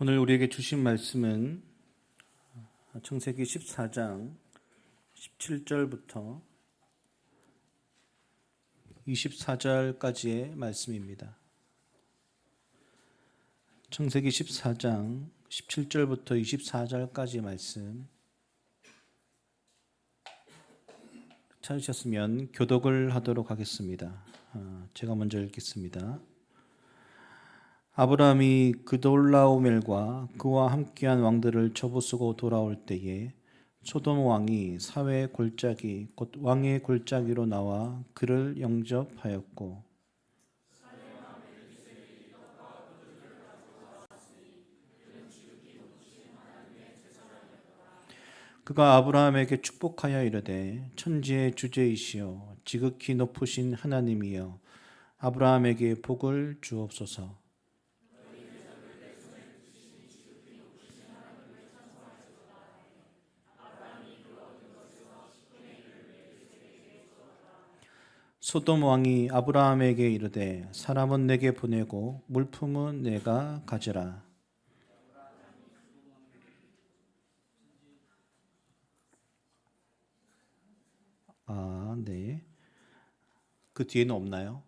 오늘 우리에게 주신 말씀은 창세기 14장 17절부터 24절까지의 말씀입니다. 창세기 14장 17절부터 24절까지의 말씀 찾으셨으면 교독을 하도록 하겠습니다. 제가 먼저 읽겠습니다. 아브라함이 그돌라오멜과 그와 함께한 왕들을 처부수고 돌아올 때에 소돔 왕이 사회의 골짜기 곧 왕의 골짜기로 나와 그를 영접하였고 그가 아브라함에게 축복하여 이르되 천지의 주제이시여 지극히 높으신 하나님이여 아브라함에게 복을 주옵소서. 소돔 왕이 아브라함에게 이르되 사람은 내게 보내고 물품은 내가 가져라. 네. 그 뒤에는 없나요?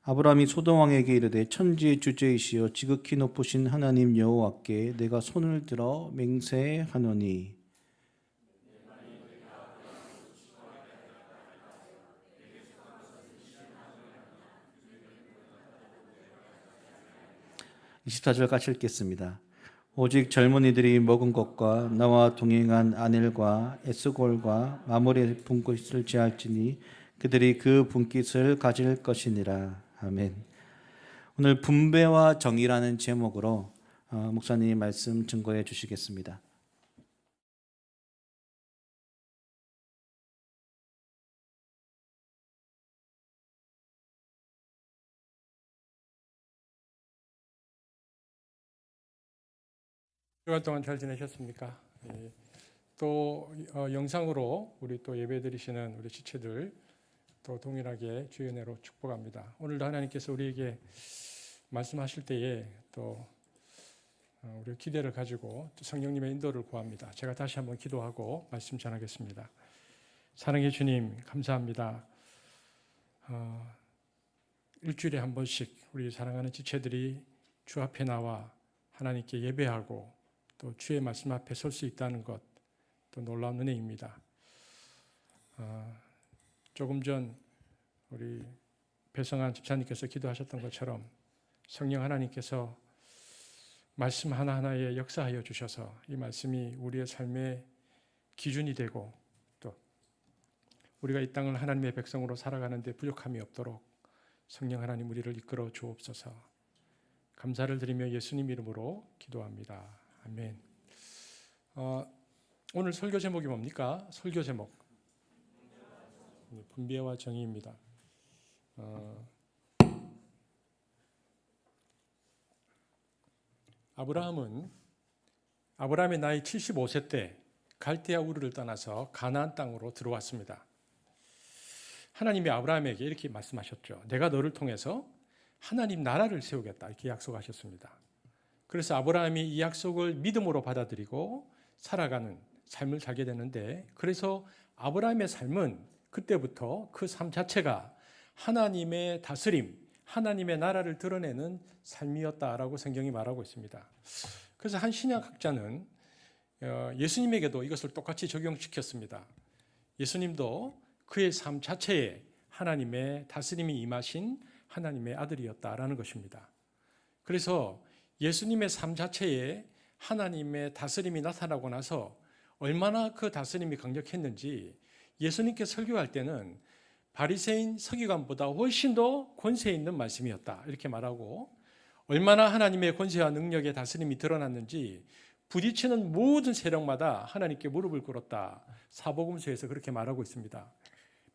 아브라함이 소돔 왕에게 이르되 천지의 주제이시여 지극히 높으신 하나님 여호와께 내가 손을 들어 맹세하노니 (24절) 같이 읽겠습니다. 오직 젊은이들이 먹은 것과 나와 동행한 아넬과 에스골과 마몰의 분깃을 제할지니 그들이 그 분깃을 가질 것이니라. 아멘. 오늘 분배와 정의라는 제목으로 목사님 말씀 증거해 주시겠습니다. 주간 동안 잘 지내셨습니까? 또 영상으로 우리 또 예배드리시는 우리 지체들 또 동일하게 주의 은혜로 축복합니다. 오늘도 하나님께서 우리에게 말씀하실 때에 또 우리 기대를 가지고 또 성령님의 인도를 구합니다. 제가 다시 한번 기도하고 말씀 전하겠습니다. 사랑의 주님 감사합니다. 일주일에 한 번씩 우리 사랑하는 지체들이 주 앞에 나와 하나님께 예배하고 또 주의 말씀 앞에 설 수 있다는 것, 또 놀라운 은혜입니다. 조금 전 우리 배성한 집사님께서 기도하셨던 것처럼 성령 하나님께서 말씀 하나하나에 역사하여 주셔서 이 말씀이 우리의 삶의 기준이 되고 또 우리가 이 땅을 하나님의 백성으로 살아가는 데 부족함이 없도록 성령 하나님 우리를 이끌어 주옵소서. 감사를 드리며 예수님 이름으로 기도합니다. 아멘. 오늘 설교 제목이 뭡니까? 설교 제목 분배와 정의입니다. 아브라함의 나이 75세 때 갈대아 우르를 떠나서 가나안 땅으로 들어왔습니다. 하나님이 아브라함에게 이렇게 말씀하셨죠. 내가 너를 통해서 하나님 나라를 세우겠다 이렇게 약속하셨습니다. 그래서 아브라함이 이 약속을 믿음으로 받아들이고 살아가는 삶을 살게 되는데, 그래서 아브라함의 삶은 그때부터 그 삶 자체가 하나님의 다스림, 하나님의 나라를 드러내는 삶이었다라고 성경이 말하고 있습니다. 그래서 한 신약학자는 예수님에게도 이것을 똑같이 적용시켰습니다. 예수님도 그의 삶 자체에 하나님의 다스림이 임하신 하나님의 아들이었다라는 것입니다. 그래서 예수님의 삶 자체에 하나님의 다스림이 나타나고 나서 얼마나 그 다스림이 강력했는지 예수님께 설교할 때는 바리새인 서기관보다 훨씬 더 권세 있는 말씀이었다 이렇게 말하고, 얼마나 하나님의 권세와 능력의 다스림이 드러났는지 부딪히는 모든 세력마다 하나님께 무릎을 꿇었다. 사복음서에서 그렇게 말하고 있습니다.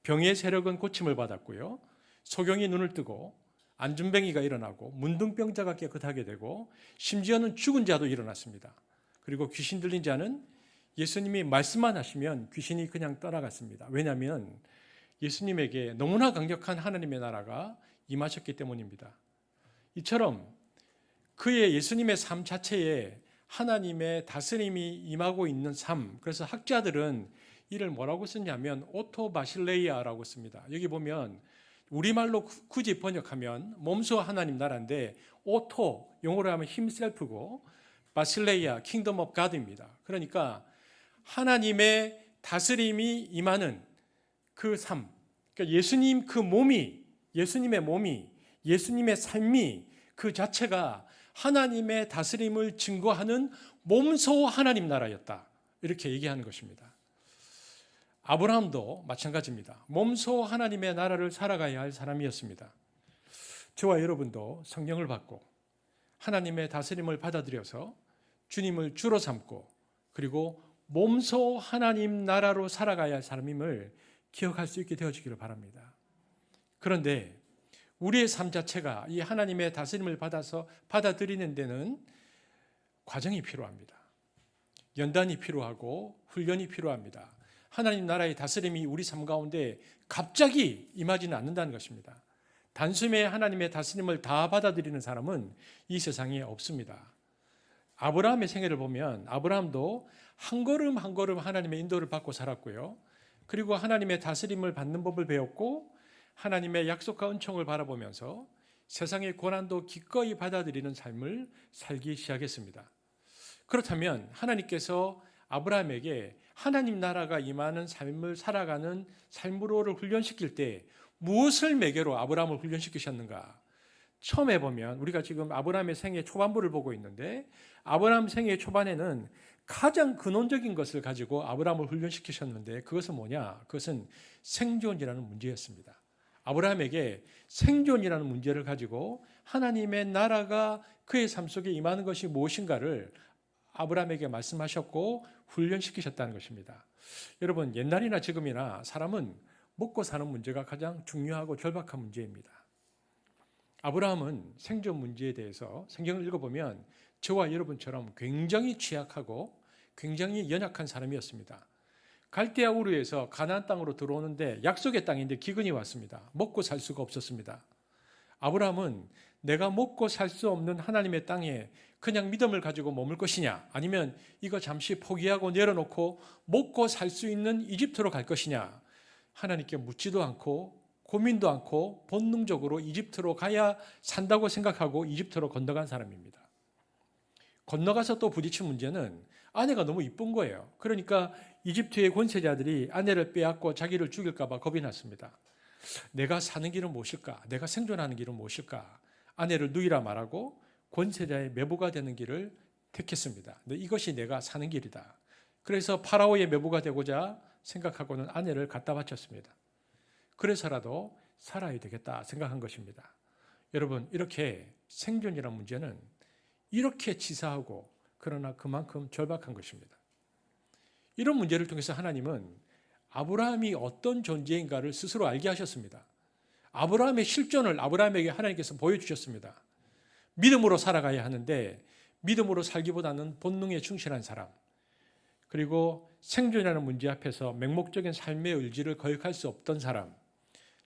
병의 세력은 고침을 받았고요, 소경이 눈을 뜨고 안준뱅이가 일어나고 문둥병자가 깨끗하게 되고 심지어는 죽은 자도 일어났습니다. 그리고 귀신 들린 자는 예수님이 말씀만 하시면 귀신이 그냥 떠나갔습니다. 왜냐하면 예수님에게 너무나 강력한 하나님의 나라가 임하셨기 때문입니다. 이처럼 그의 예수님의 삶 자체에 하나님의 다스림이 임하고 있는 삶. 그래서 학자들은 이를 뭐라고 쓰냐면 오토바실레이아라고 씁니다. 여기 보면 우리말로 굳이 번역하면 몸소 하나님 나라인데 오토 영어로 하면 힘셀프고 바실레이아 킹덤 오브 가드입니다. 그러니까 하나님의 다스림이 임하는 그 삶. 그러니까 예수님 그 몸이 예수님의 몸이 예수님의 삶이 그 자체가 하나님의 다스림을 증거하는 몸소 하나님 나라였다. 이렇게 얘기하는 것입니다. 아브라함도 마찬가지입니다. 몸소 하나님의 나라를 살아가야 할 사람이었습니다. 저와 여러분도 성령을 받고 하나님의 다스림을 받아들여서 주님을 주로 삼고 그리고 몸소 하나님 나라로 살아가야 할 사람임을 기억할 수 있게 되어지기를 바랍니다. 그런데 우리의 삶 자체가 이 하나님의 다스림을 받아서 받아들이는 데는 과정이 필요합니다. 연단이 필요하고 훈련이 필요합니다. 하나님 나라의 다스림이 우리 삶 가운데 갑자기 임하지는 않는다는 것입니다. 단숨에 하나님의 다스림을 다 받아들이는 사람은 이 세상에 없습니다. 아브라함의 생애를 보면 아브라함도 한 걸음 한 걸음 하나님의 인도를 받고 살았고요. 그리고 하나님의 다스림을 받는 법을 배웠고 하나님의 약속과 은총을 바라보면서 세상의 고난도 기꺼이 받아들이는 삶을 살기 시작했습니다. 그렇다면 하나님께서 아브라함에게 하나님 나라가 임하는 삶을 살아가는 삶으로를 훈련시킬 때 무엇을 매개로 아브라함을 훈련시키셨는가? 처음에 보면 우리가 지금 아브라함의 생애 초반부를 보고 있는데 아브라함 생애 초반에는 가장 근원적인 것을 가지고 아브라함을 훈련시키셨는데 그것은 뭐냐? 그것은 생존이라는 문제였습니다. 아브라함에게 생존이라는 문제를 가지고 하나님의 나라가 그의 삶 속에 임하는 것이 무엇인가를 아브라함에게 말씀하셨고 훈련시키셨다는 것입니다. 여러분, 옛날이나 지금이나 사람은 먹고 사는 문제가 가장 중요하고 절박한 문제입니다. 아브라함은 생존 문제에 대해서 성경을 읽어보면 저와 여러분처럼 굉장히 취약하고 굉장히 연약한 사람이었습니다. 갈대아 우르에서 가나안 땅으로 들어오는데 약속의 땅인데 기근이 왔습니다. 먹고 살 수가 없었습니다. 아브라함은 내가 먹고 살 수 없는 하나님의 땅에 그냥 믿음을 가지고 머물 것이냐 아니면 이거 잠시 포기하고 내려놓고 먹고 살 수 있는 이집트로 갈 것이냐 하나님께 묻지도 않고 고민도 않고 본능적으로 이집트로 가야 산다고 생각하고 이집트로 건너간 사람입니다. 건너가서 또 부딪힌 문제는 아내가 너무 이쁜 거예요. 그러니까 이집트의 권세자들이 아내를 빼앗고 자기를 죽일까 봐 겁이 났습니다. 내가 사는 길은 무엇일까? 내가 생존하는 길은 무엇일까? 아내를 누이라 말하고 권세자의 매부가 되는 길을 택했습니다. 근데 이것이 내가 사는 길이다. 그래서 파라오의 매부가 되고자 생각하고는 아내를 갖다 바쳤습니다. 그래서라도 살아야 되겠다 생각한 것입니다. 여러분, 이렇게 생존이라는 문제는 이렇게 치사하고 그러나 그만큼 절박한 것입니다. 이런 문제를 통해서 하나님은 아브라함이 어떤 존재인가를 스스로 알게 하셨습니다. 아브라함의 실존을 아브라함에게 하나님께서 보여주셨습니다. 믿음으로 살아가야 하는데 믿음으로 살기보다는 본능에 충실한 사람, 그리고 생존이라는 문제 앞에서 맹목적인 삶의 의지를 거역할 수 없던 사람,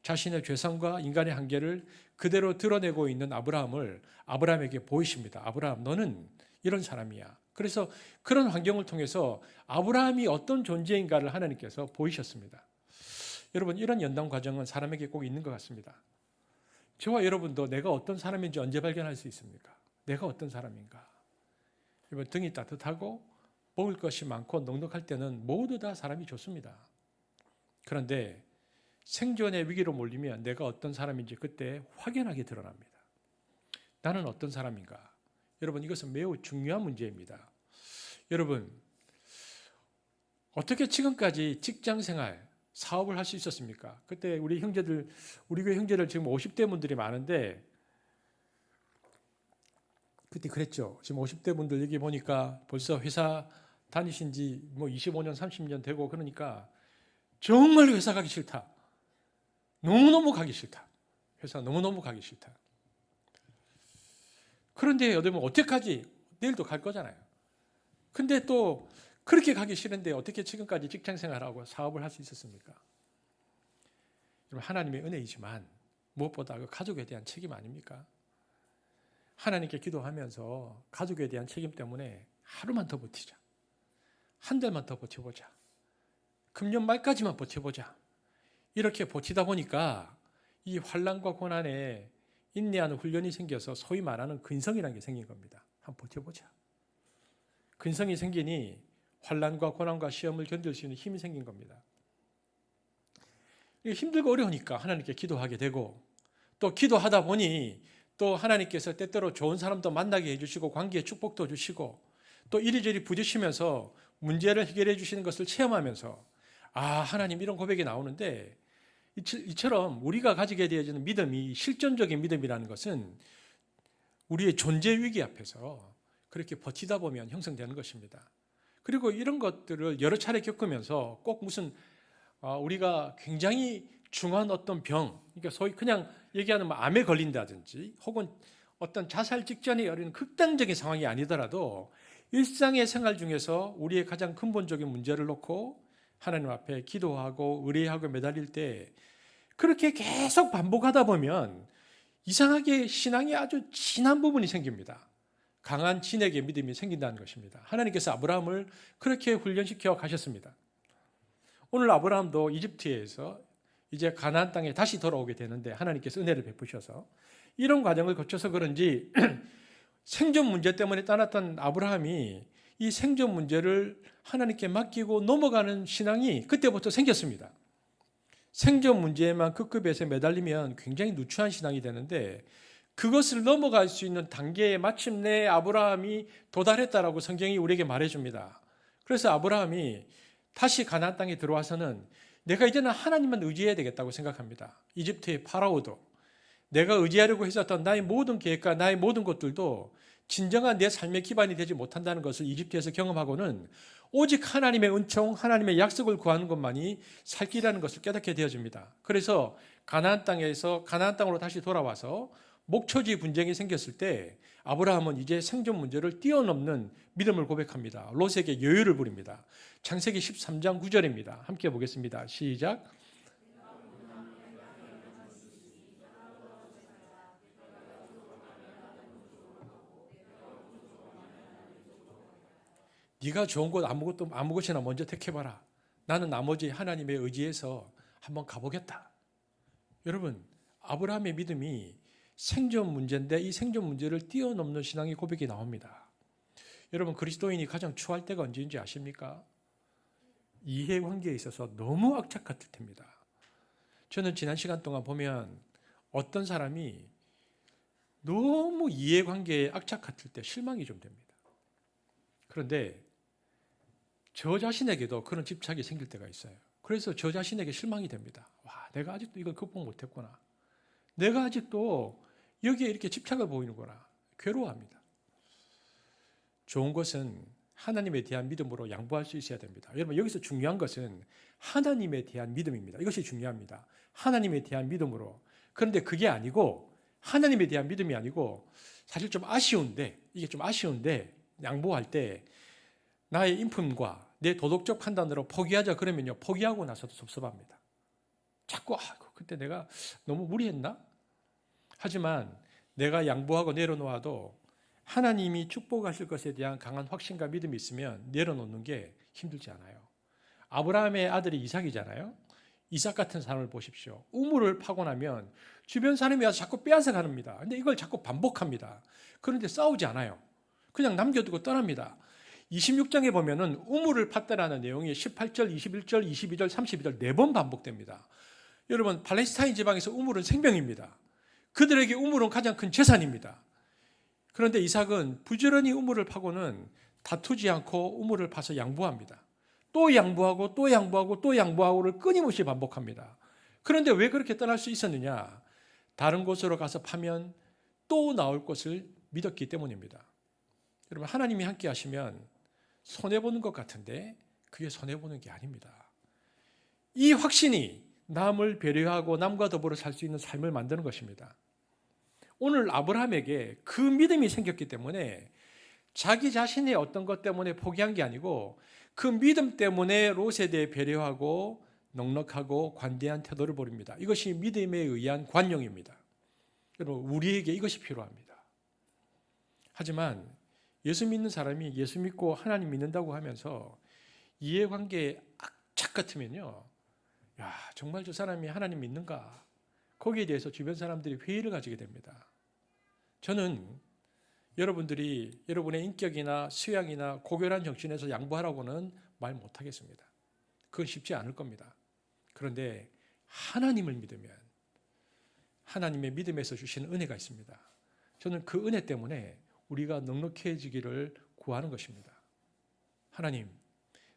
자신의 죄성과 인간의 한계를 그대로 드러내고 있는 아브라함을 아브라함에게 보이십니다. 아브라함, 너는 이런 사람이야. 그래서 그런 환경을 통해서 아브라함이 어떤 존재인가를 하나님께서 보이셨습니다. 여러분, 이런 연단 과정은 사람에게 꼭 있는 것 같습니다. 저와 여러분도 내가 어떤 사람인지 언제 발견할 수 있습니까? 내가 어떤 사람인가? 여러분, 등이 따뜻하고 먹을 것이 많고 넉넉할 때는 모두 다 사람이 좋습니다. 그런데 생존의 위기로 몰리면 내가 어떤 사람인지 그때 확연하게 드러납니다. 나는 어떤 사람인가? 여러분, 이것은 매우 중요한 문제입니다. 여러분, 어떻게 지금까지 직장생활, 사업을 할 수 있었습니까? 그때 우리 교회 형제들 지금 50대 분들이 많은데 그때 그랬죠. 지금 50대 분들 여기 보니까 벌써 회사 다니신 지 25년, 30년 되고 그러니까 정말 회사 가기 싫다. 너무너무 가기 싫다. 회사 너무너무 가기 싫다. 그런데 여러분 어떻게까지 내일도 갈 거잖아요. 근데 또 그렇게 가기 싫은데 어떻게 지금까지 직장생활하고 사업을 할 수 있었습니까? 여러분, 하나님의 은혜이지만 무엇보다 그 가족에 대한 책임 아닙니까? 하나님께 기도하면서 가족에 대한 책임 때문에 하루만 더 버티자. 한 달만 더 버텨보자. 금년 말까지만 버텨보자. 이렇게 버티다 보니까 이 환난과 고난에 인내하는 훈련이 생겨서 소위 말하는 근성이라는 게 생긴 겁니다. 한번 버텨보자. 근성이 생기니 환난과 고난과 시험을 견딜 수 있는 힘이 생긴 겁니다. 힘들고 어려우니까 하나님께 기도하게 되고 또 기도하다 보니 또 하나님께서 때때로 좋은 사람도 만나게 해주시고 관계에 축복도 주시고 또 이리저리 부딪히면서 문제를 해결해 주시는 것을 체험하면서 하나님 이런 고백이 나오는데 이처럼 우리가 가지게 되어지는 믿음이 실존적인 믿음이라는 것은 우리의 존재 위기 앞에서 그렇게 버티다 보면 형성되는 것입니다. 그리고 이런 것들을 여러 차례 겪으면서 꼭 무슨 우리가 굉장히 중한 어떤 병, 그러니까 소위 그냥 얘기하는 암에 걸린다든지 혹은 어떤 자살 직전에 이르는 극단적인 상황이 아니더라도 일상의 생활 중에서 우리의 가장 근본적인 문제를 놓고 하나님 앞에 기도하고 의뢰하고 매달릴 때 그렇게 계속 반복하다 보면 이상하게 신앙이 아주 진한 부분이 생깁니다. 강한 진액의 믿음이 생긴다는 것입니다. 하나님께서 아브라함을 그렇게 훈련시켜 가셨습니다. 오늘 아브라함도 이집트에서 이제 가나안 땅에 다시 돌아오게 되는데 하나님께서 은혜를 베푸셔서 이런 과정을 거쳐서 그런지 생존 문제 때문에 떠났던 아브라함이 이 생존 문제를 하나님께 맡기고 넘어가는 신앙이 그때부터 생겼습니다. 생존 문제에만 급급해서 매달리면 굉장히 누추한 신앙이 되는데 그것을 넘어갈 수 있는 단계에 마침내 아브라함이 도달했다라고 성경이 우리에게 말해줍니다. 그래서 아브라함이 다시 가나안 땅에 들어와서는 내가 이제는 하나님만 의지해야 되겠다고 생각합니다. 이집트의 파라오도 내가 의지하려고 했었던 나의 모든 계획과 나의 모든 것들도 진정한 내 삶의 기반이 되지 못한다는 것을 이집트에서 경험하고는 오직 하나님의 은총, 하나님의 약속을 구하는 것만이 살 길이라는 것을 깨닫게 되어집니다. 그래서 가나안 땅으로 다시 돌아와서 목초지 분쟁이 생겼을 때 아브라함은 이제 생존 문제를 뛰어넘는 믿음을 고백합니다. 롯에게 여유를 부립니다. 창세기 13장 9절입니다. 함께 보겠습니다. 시작. 네가 좋은 곳 아무 곳이나 먼저 택해봐라. 나는 나머지 하나님의 의지에서 한번 가보겠다. 여러분, 아브라함의 믿음이 생존 문제인데 이 생존 문제를 뛰어넘는 신앙의 고백이 나옵니다. 여러분, 그리스도인이 가장 추할 때가 언제인지 아십니까? 이해관계에 있어서 너무 악착 같을 때입니다. 저는 지난 시간 동안 보면 어떤 사람이 너무 이해관계에 악착 같을 때 실망이 좀 됩니다. 그런데 저 자신에게도 그런 집착이 생길 때가 있어요. 그래서 저 자신에게 실망이 됩니다. 와, 내가 아직도 이걸 극복 못했구나. 내가 아직도 여기에 이렇게 집착을 보이는구나. 괴로워합니다. 좋은 것은 하나님에 대한 믿음으로 양보할 수 있어야 됩니다. 여러분, 여기서 중요한 것은 하나님에 대한 믿음입니다. 이것이 중요합니다. 하나님에 대한 믿음으로. 그런데 그게 아니고 하나님에 대한 믿음이 아니고 사실 좀 아쉬운데 이게 좀 아쉬운데 양보할 때 나의 인품과 내 도덕적 판단으로 포기하자 그러면요, 포기하고 나서도 섭섭합니다. 자꾸 그때 내가 너무 무리했나? 하지만 내가 양보하고 내려놓아도 하나님이 축복하실 것에 대한 강한 확신과 믿음이 있으면 내려놓는 게 힘들지 않아요. 아브라함의 아들이 이삭이잖아요. 이삭 같은 사람을 보십시오. 우물을 파고 나면 주변 사람이 와서 자꾸 빼앗아 가는니다. 근데 이걸 자꾸 반복합니다. 그런데 싸우지 않아요. 그냥 남겨두고 떠납니다. 26장에 보면은 우물을 팠다라는 내용이 18절, 21절, 22절, 32절 4번 반복됩니다. 여러분, 팔레스타인 지방에서 우물은 생명입니다. 그들에게 우물은 가장 큰 재산입니다. 그런데 이삭은 부지런히 우물을 파고는 다투지 않고 우물을 파서 양보합니다. 또 양보하고 또 양보하고 또 양보하고를 끊임없이 반복합니다. 그런데 왜 그렇게 떠날 수 있었느냐? 다른 곳으로 가서 파면 또 나올 것을 믿었기 때문입니다. 여러분, 하나님이 함께 하시면 손해보는 것 같은데 그게 손해보는 게 아닙니다. 이 확신이 남을 배려하고 남과 더불어 살 수 있는 삶을 만드는 것입니다. 오늘 아브라함에게 그 믿음이 생겼기 때문에 자기 자신의 어떤 것 때문에 포기한 게 아니고 그 믿음 때문에 롯에 대해 배려하고 넉넉하고 관대한 태도를 보입니다. 이것이 믿음에 의한 관용입니다. 여러분, 우리에게 이것이 필요합니다. 하지만 예수 믿는 사람이 예수 믿고 하나님 믿는다고 하면서 이해관계에 악착 같으면요, 야, 정말 저 사람이 하나님 믿는가? 거기에 대해서 주변 사람들이 회의를 가지게 됩니다. 저는 여러분들이 여러분의 인격이나 수양이나 고결한 정신에서 양보하라고는 말 못하겠습니다. 그건 쉽지 않을 겁니다. 그런데 하나님을 믿으면 하나님의 믿음에서 주시는 은혜가 있습니다. 저는 그 은혜 때문에 우리가 넉넉해지기를 구하는 것입니다. 하나님,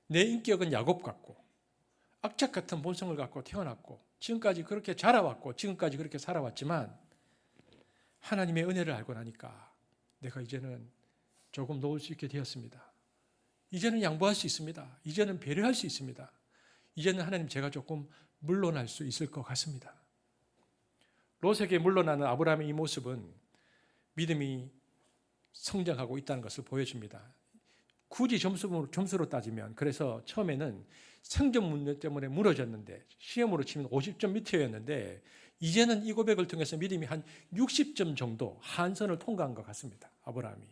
내 인격은 야곱 같고 악착 같은 본성을 갖고 태어났고 지금까지 그렇게 자라왔고 지금까지 그렇게 살아왔지만 하나님의 은혜를 알고 나니까 내가 이제는 조금 놓을 수 있게 되었습니다. 이제는 양보할 수 있습니다. 이제는 배려할 수 있습니다. 이제는 하나님 제가 조금 물러날 수 있을 것 같습니다. 롯에게 물러나는 아브라함의 이 모습은 믿음이 성장하고 있다는 것을 보여줍니다. 굳이 점수로 따지면 그래서 처음에는 생존 문제 때문에 무너졌는데 시험으로 치면 50점 밑이었는데 이제는 이 고백을 통해서 믿음이 한 60점 정도 한선을 통과한 것 같습니다. 아브라함이.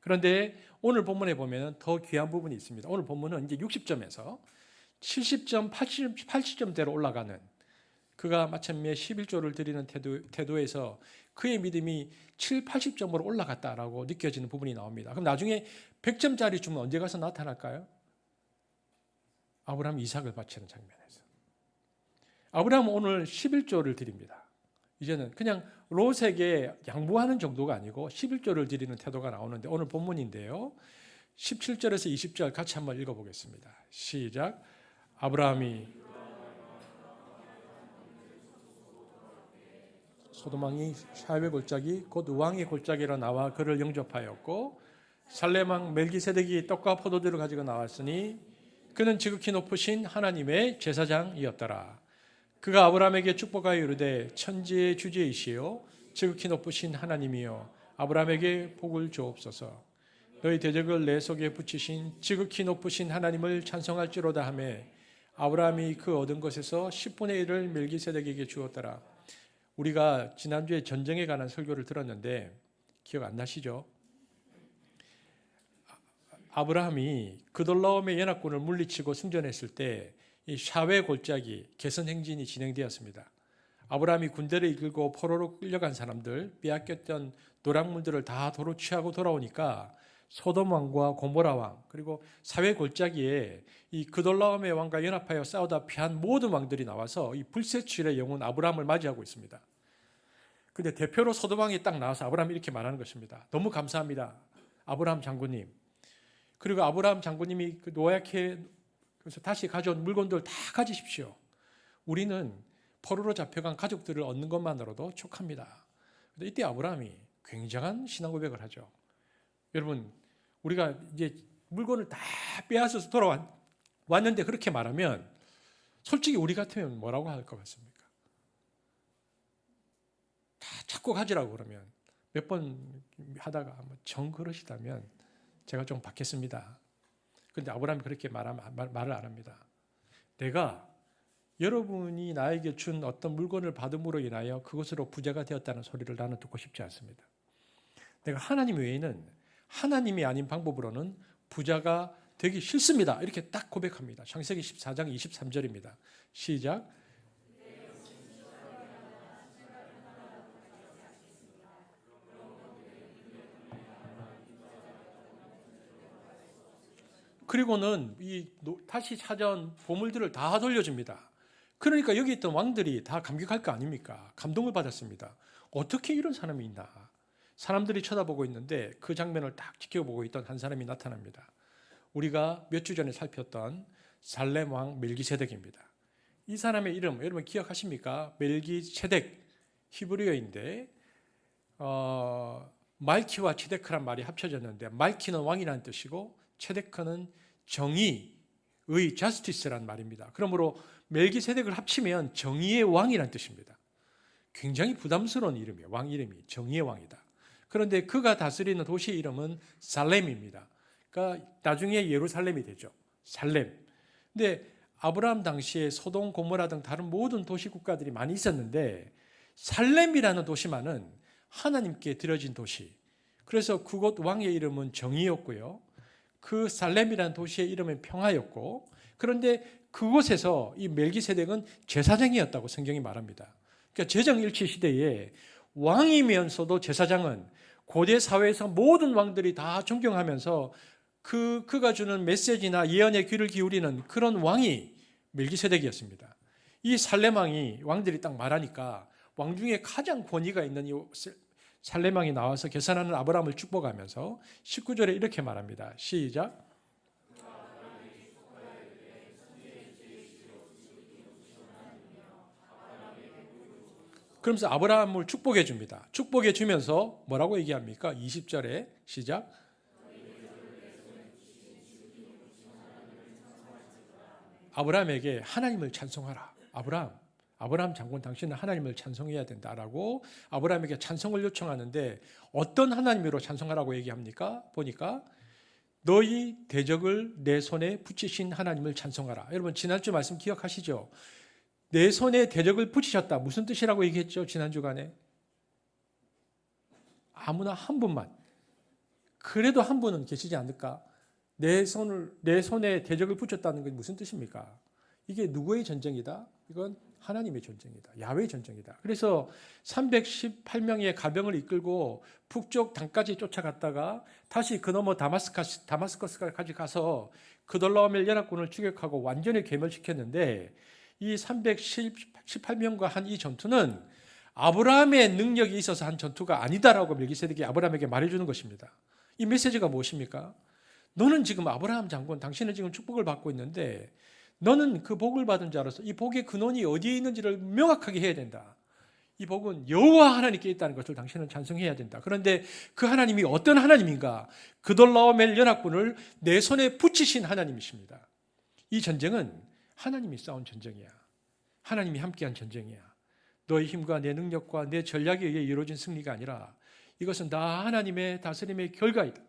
그런데 오늘 본문에 보면 더 귀한 부분이 있습니다. 오늘 본문은 이제 60점에서 70점, 80점대로 올라가는 그가 마침내 11조를 드리는 태도에서 그의 믿음이 7, 80점으로 올라갔다라고 느껴지는 부분이 나옵니다. 그럼 나중에 100점짜리 주면 언제 가서 나타날까요? 아브라함 이삭을 바치는 장면에서. 아브라함은 오늘 11조를 드립니다. 이제는 그냥 롯에게 양보하는 정도가 아니고 11조를 드리는 태도가 나오는데 오늘 본문인데요. 17절에서 20절 같이 한번 읽어보겠습니다. 시작. 아브라함이 소돔 왕이 샤웨 골짜기 곧 왕의 골짜기로 나와 그를 영접하였고 살렘 왕 멜기세덱이 떡과 포도주를 가지고 나왔으니 그는 지극히 높으신 하나님의 제사장이었더라. 그가 아브라함에게 축복하여 이르되 천지의 주제이시요 지극히 높으신 하나님이여 아브라함에게 복을 주옵소서. 너희 대적을 내 속에 붙이신 지극히 높으신 하나님을 찬송할지로다 하며 아브라함이 그 얻은 것에서 10분의 1을 멜기세덱에게 주었더라. 우리가 지난주에 전쟁에 관한 설교를 들었는데 기억 안 나시죠? 아브라함이 그돌라움의 연합군을 물리치고 승전했을 때 이 샤웨 골짜기 개선 행진이 진행되었습니다. 아브라함이 군대를 이끌고 포로로 끌려간 사람들, 빼앗겼던 노략물들을 다 도로 취하고 돌아오니까 소돔 왕과 고모라 왕 그리고 사회 골짜기에 이 그돌라움의 왕과 연합하여 싸우다 피한 모든 왕들이 나와서 이 불세출의 영혼 아브라함을 맞이하고 있습니다. 근데 대표로 소돔 왕이 딱 나와서 아브라함이 이렇게 말하는 것입니다. 너무 감사합니다, 아브라함 장군님. 그리고 아브라함 장군님이 그 노약해 그래서 다시 가져온 물건들 다 가지십시오. 우리는 포로로 잡혀간 가족들을 얻는 것만으로도 촉합니다. 근데 이때 아브라함이 굉장한 신앙 고백을 하죠. 여러분, 우리가 이제 물건을 다 빼앗아서 돌아왔는데 그렇게 말하면 솔직히 우리 같으면 뭐라고 할 것 같습니까? 다 찾고 가지라고 그러면 몇 번 하다가 정 그러시다면 제가 좀 받겠습니다. 그런데 아브라함이 그렇게 말을 안 합니다. 내가 여러분이 나에게 준 어떤 물건을 받음으로 인하여 그것으로 부자가 되었다는 소리를 나는 듣고 싶지 않습니다. 내가 하나님 외에는 하나님이 아닌 방법으로는 부자가 되기 싫습니다. 이렇게 딱 고백합니다. 창세기 14장 23절입니다. 시작. 그리고는 이 다시 찾아온 보물들을 다 돌려줍니다. 그러니까 여기 있던 왕들이 다 감격할 거 아닙니까? 감동을 받았습니다. 어떻게 이런 사람이 있나? 사람들이 쳐다보고 있는데 그 장면을 딱 지켜보고 있던 한 사람이 나타납니다. 우리가 몇 주 전에 살폈던 살렘 왕 멜기세덱입니다. 이 사람의 이름 여러분 기억하십니까? 멜기세덱 히브리어인데 말키와 체데크란 말이 합쳐졌는데 말키는 왕이라는 뜻이고 체데크는 정의의 justice란 말입니다. 그러므로 멜기세덱을 합치면 정의의 왕이라는 뜻입니다. 굉장히 부담스러운 이름이에요. 왕 이름이 정의의 왕이다. 그런데 그가 다스리는 도시의 이름은 살렘입니다. 그러니까 나중에 예루살렘이 되죠. 살렘. 근데 아브라함 당시에 소돔, 고모라 등 다른 모든 도시 국가들이 많이 있었는데 살렘이라는 도시만은 하나님께 드려진 도시, 그래서 그곳 왕의 이름은 정의였고요. 그 살렘이라는 도시의 이름은 평화였고, 그런데 그곳에서 이 멜기세덱은 제사장이었다고 성경이 말합니다. 그러니까 제정일치 시대에 왕이면서도 제사장은 고대 사회에서 모든 왕들이 다 존경하면서 그가 주는 메시지나 예언에 귀를 기울이는 그런 왕이 멜기세덱이었습니다. 이 살렘 왕이 왕들이 딱 말하니까 왕 중에 가장 권위가 있는 이 살렘 왕이 나와서 계산하는 아브라함을 축복하면서 19절에 이렇게 말합니다. 시작. 그러면서 아브라함을 축복해 줍니다. 축복해 주면서 뭐라고 얘기합니까? 20절에 시작. 아브라함에게 하나님을 찬송하라. 아브라함 장군 당신은 하나님을 찬송해야 된다라고 아브라함에게 찬송을 요청하는데 어떤 하나님으로 찬송하라고 얘기합니까? 보니까 너희 대적을 내 손에 붙이신 하나님을 찬송하라. 여러분 지난주 말씀 기억하시죠? 내 손에 대적을 붙이셨다. 무슨 뜻이라고 얘기했죠? 지난주간에. 아무나 한 분만. 그래도 한 분은 계시지 않을까? 내 손에 대적을 붙였다는 게 무슨 뜻입니까? 이게 누구의 전쟁이다? 이건 하나님의 전쟁이다. 야훼의 전쟁이다. 그래서 318명의 가병을 이끌고 북쪽 당까지 쫓아갔다가 다시 그 너머 다마스커스까지 가서 그돌라오멜 연합군을 추격하고 완전히 괴멸시켰는데 이 318명과 한 이 전투는 아브라함의 능력이 있어서 한 전투가 아니다라고 멜기세덱이 아브라함에게 말해주는 것입니다. 이 메시지가 무엇입니까? 너는 지금 아브라함 장군, 당신은 지금 축복을 받고 있는데 너는 그 복을 받은 자로서 이 복의 근원이 어디에 있는지를 명확하게 해야 된다. 이 복은 여호와 하나님께 있다는 것을 당신은 찬송해야 된다. 그런데 그 하나님이 어떤 하나님인가? 그돌라오멜 연합군을 내 손에 붙이신 하나님이십니다. 이 전쟁은 하나님이 싸운 전쟁이야. 하나님이 함께한 전쟁이야. 너의 힘과 내 능력과 내 전략에 의해 이루어진 승리가 아니라 이것은 다 하나님의 다스림의 결과이다.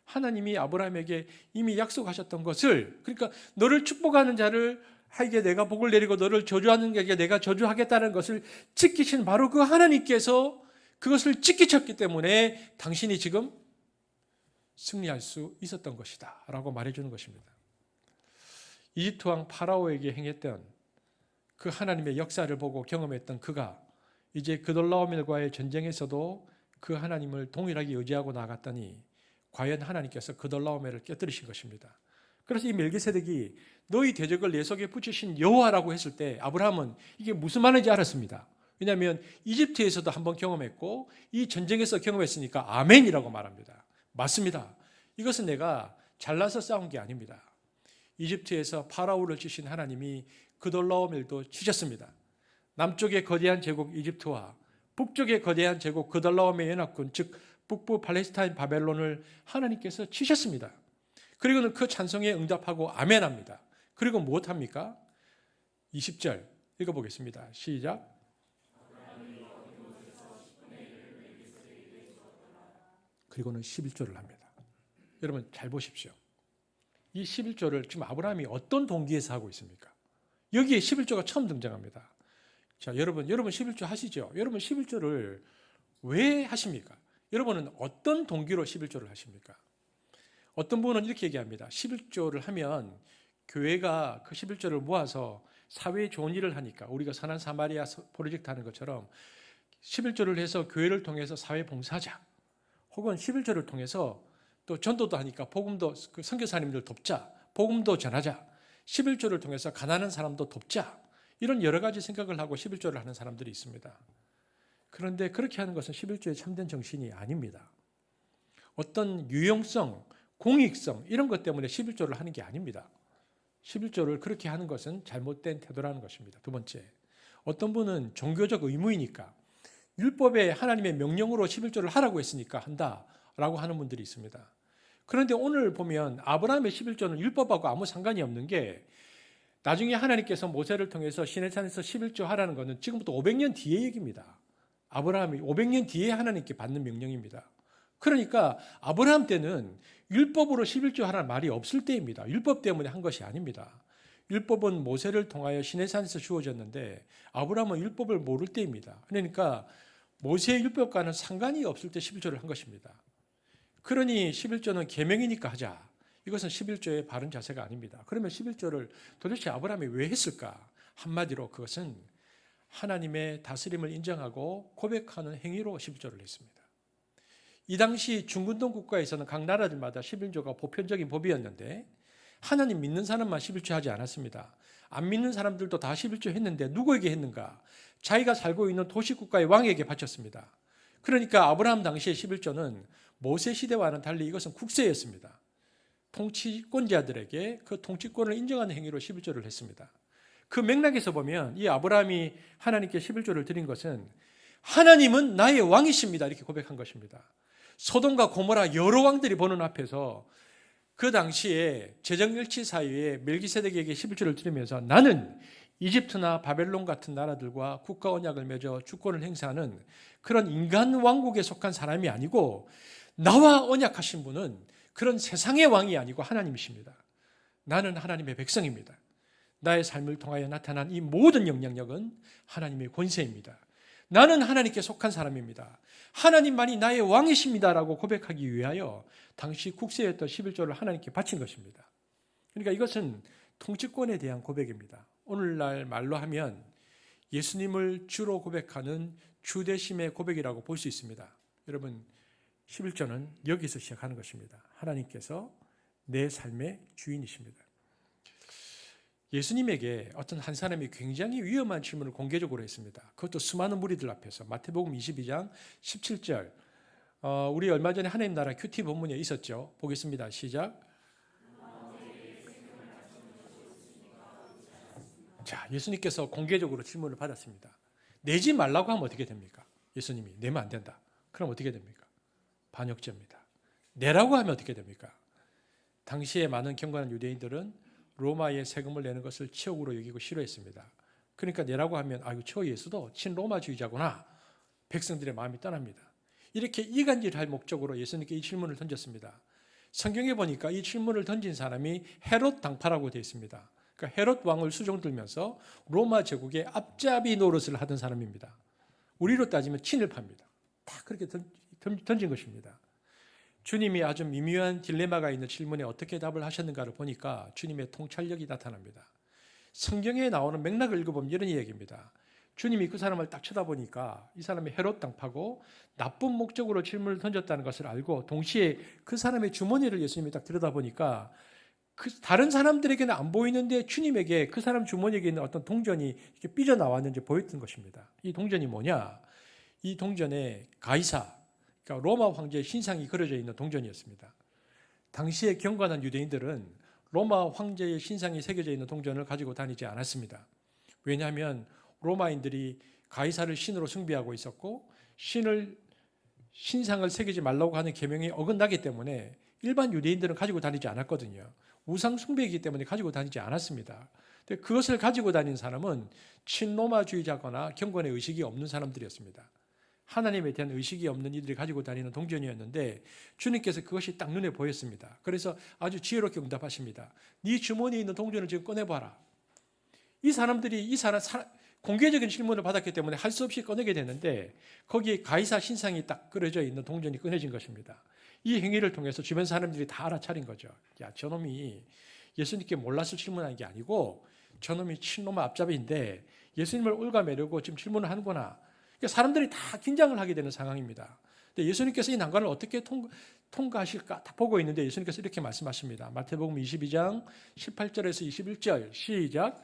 하나님이 아브라함에게 이미 약속하셨던 것을, 그러니까 너를 축복하는 자를 하게 내가 복을 내리고 너를 저주하는 자에게 내가 저주하겠다는 것을 지키신 바로 그 하나님께서 그것을 지키셨기 때문에 당신이 지금 승리할 수 있었던 것이다 라고 말해주는 것입니다. 이집트 왕 파라오에게 행했던 그 하나님의 역사를 보고 경험했던 그가 이제 그돌라오멜과의 전쟁에서도 그 하나님을 동일하게 의지하고 나갔더니 과연 하나님께서 그돌라오멜을 깨뜨리신 것입니다. 그래서 이 멜기세덱이 너희 대적을 내 속에 붙이신 여호와라고 했을 때 아브라함은 이게 무슨 말인지 알았습니다. 왜냐하면 이집트에서도 한번 경험했고 이 전쟁에서 경험했으니까 아멘이라고 말합니다. 맞습니다. 이것은 내가 잘나서 싸운 게 아닙니다. 이집트에서 파라오를 치신 하나님이 그돌라오멜도 치셨습니다. 남쪽의 거대한 제국 이집트와 북쪽의 거대한 제국 그돌라오멜 연합군, 즉 북부 팔레스타인 바벨론을 하나님께서 치셨습니다. 그리고는 그 찬송에 응답하고 아멘합니다. 그리고 무엇합니까? 20절 읽어보겠습니다. 시작. 그리고는 11절을 합니다. 여러분 잘 보십시오. 이 11조를 지금 아브라함이 어떤 동기에서 하고 있습니까? 여기에 11조가 처음 등장합니다. 자, 여러분 11조 하시죠? 여러분 11조를 왜 하십니까? 여러분은 어떤 동기로 11조를 하십니까? 어떤 분은 이렇게 얘기합니다. 11조를 하면 교회가 그 11조를 모아서 사회에 좋은 일을 하니까 우리가 선한 사마리아 프로젝트 하는 것처럼 11조를 해서 교회를 통해서 사회 봉사하자. 혹은 11조를 통해서 또 전도도 하니까 복음도 그 선교사님들 돕자. 복음도 전하자. 11조를 통해서 가난한 사람도 돕자. 이런 여러 가지 생각을 하고 11조를 하는 사람들이 있습니다. 그런데 그렇게 하는 것은 11조의 참된 정신이 아닙니다. 어떤 유용성, 공익성 이런 것 때문에 11조를 하는 게 아닙니다. 11조를 그렇게 하는 것은 잘못된 태도라는 것입니다. 두 번째, 어떤 분은 종교적 의무이니까 율법에 하나님의 명령으로 11조를 하라고 했으니까 한다라고 하는 분들이 있습니다. 그런데 오늘 보면 아브라함의 11조는 율법하고 아무 상관이 없는 게 나중에 하나님께서 모세를 통해서 시내산에서 11조 하라는 것은 지금부터 500년 뒤의 얘기입니다. 아브라함이 500년 뒤에 하나님께 받는 명령입니다. 그러니까 아브라함 때는 율법으로 11조 하라는 말이 없을 때입니다. 율법 때문에 한 것이 아닙니다. 율법은 모세를 통하여 시내산에서 주어졌는데 아브라함은 율법을 모를 때입니다. 그러니까 모세의 율법과는 상관이 없을 때 11조를 한 것입니다. 그러니 11조는 계명이니까 하자. 이것은 11조의 바른 자세가 아닙니다. 그러면 11조를 도대체 아브라함이 왜 했을까? 한마디로 그것은 하나님의 다스림을 인정하고 고백하는 행위로 11조를 했습니다. 이 당시 중근동 국가에서는 각 나라들마다 11조가 보편적인 법이었는데 하나님 믿는 사람만 11조 하지 않았습니다. 안 믿는 사람들도 다 11조 했는데 누구에게 했는가? 자기가 살고 있는 도시국가의 왕에게 바쳤습니다. 그러니까 아브라함 당시의 11조는 모세 시대와는 달리 이것은 국세였습니다. 통치권자들에게 그 통치권을 인정하는 행위로 11조를 했습니다. 그 맥락에서 보면 이 아브라함이 하나님께 11조를 드린 것은 하나님은 나의 왕이십니다 이렇게 고백한 것입니다. 소돔과 고모라 여러 왕들이 보는 앞에서 그 당시에 제정일치 사이에 멜기세덱에게 11조를 드리면서 나는 이집트나 바벨론 같은 나라들과 국가 언약을 맺어 주권을 행사하는 그런 인간 왕국에 속한 사람이 아니고 나와 언약하신 분은 그런 세상의 왕이 아니고 하나님이십니다. 나는 하나님의 백성입니다. 나의 삶을 통하여 나타난 이 모든 영향력은 하나님의 권세입니다. 나는 하나님께 속한 사람입니다. 하나님만이 나의 왕이십니다라고 고백하기 위하여 당시 국세였던 11조를 하나님께 바친 것입니다. 그러니까 이것은 통치권에 대한 고백입니다. 오늘날 말로 하면 예수님을 주로 고백하는 주대심의 고백이라고 볼 수 있습니다. 여러분 11조는 여기서 시작하는 것입니다. 하나님께서 내 삶의 주인이십니다. 예수님에게 어떤 한 사람이 굉장히 위험한 질문을 공개적으로 했습니다. 그것도 수많은 무리들 앞에서 마태복음 22장 17절 우리 얼마 전에 하나님 나라 큐티 본문에 있었죠. 보겠습니다. 시작. 자, 예수님께서 공개적으로 질문을 받았습니다. 내지 말라고 하면 어떻게 됩니까? 예수님이 내면 안 된다. 그럼 어떻게 됩니까? 반역죄입니다. 내라고 하면 어떻게 됩니까? 당시에 많은 경건한 유대인들은 로마에 세금을 내는 것을 치욕으로 여기고 싫어했습니다. 그러니까 내라고 하면 아유 저 예수도 친로마주의자구나. 백성들의 마음이 떠납니다. 이렇게 이간질할 목적으로 예수님께 이 질문을 던졌습니다. 성경에 보니까 이 질문을 던진 사람이 헤롯 당파라고 되어 있습니다. 그러니까 헤롯 왕을 수종 들면서 로마 제국의 앞잡이 노릇을 하던 사람입니다. 우리로 따지면 친일파입니다. 다 그렇게 던진 것입니다. 주님이 아주 미묘한 딜레마가 있는 질문에 어떻게 답을 하셨는가를 보니까 주님의 통찰력이 나타납니다. 성경에 나오는 맥락을 읽어보면 이런 이야기입니다. 주님이 그 사람을 딱 쳐다보니까 이 사람이 헤롯 당파고 나쁜 목적으로 질문을 던졌다는 것을 알고 동시에 그 사람의 주머니를 예수님이 딱 들여다보니까 다른 사람들에게는 안 보이는데 주님에게 그 사람 주머니에 있는 어떤 동전이 이렇게 삐져나왔는지 보였던 것입니다. 이 동전이 뭐냐? 이 동전에 가이사, 그러니까 로마 황제의 신상이 그려져 있는 동전이었습니다. 당시의 경건한 유대인들은 로마 황제의 신상이 새겨져 있는 동전을 가지고 다니지 않았습니다. 왜냐하면 로마인들이 가이사를 신으로 숭배하고 있었고 신상을 새기지 말라고 하는 계명이 어긋나기 때문에 일반 유대인들은 가지고 다니지 않았거든요. 우상 숭배이기 때문에 가지고 다니지 않았습니다. 근데 그것을 가지고 다닌 사람은 친로마주의자거나 경건의 의식이 없는 사람들이었습니다. 하나님에 대한 의식이 없는 이들이 가지고 다니는 동전이었는데 주님께서 그것이 딱 눈에 보였습니다. 그래서 아주 지혜롭게 응답하십니다. 네 주머니에 있는 동전을 지금 꺼내봐라. 이 사람들이 공개적인 질문을 받았기 때문에 할 수 없이 꺼내게 되는데 거기에 가이사 신상이 딱 그려져 있는 동전이 꺼내진 것입니다. 이 행위를 통해서 주변 사람들이 다 알아차린 거죠. 야, 저놈이 예수님께 몰라서 질문한 게 아니고 저놈이 친로마 앞잡이인데 예수님을 올가매려고 지금 질문을 하는구나. 사람들이 다 긴장을 하게 되는 상황입니다. 근데 예수님께서 이 난관을 어떻게 통과하실까 다 보고 있는데 예수님께서 이렇게 말씀하십니다. 마태복음 22장 18절에서 21절 시작.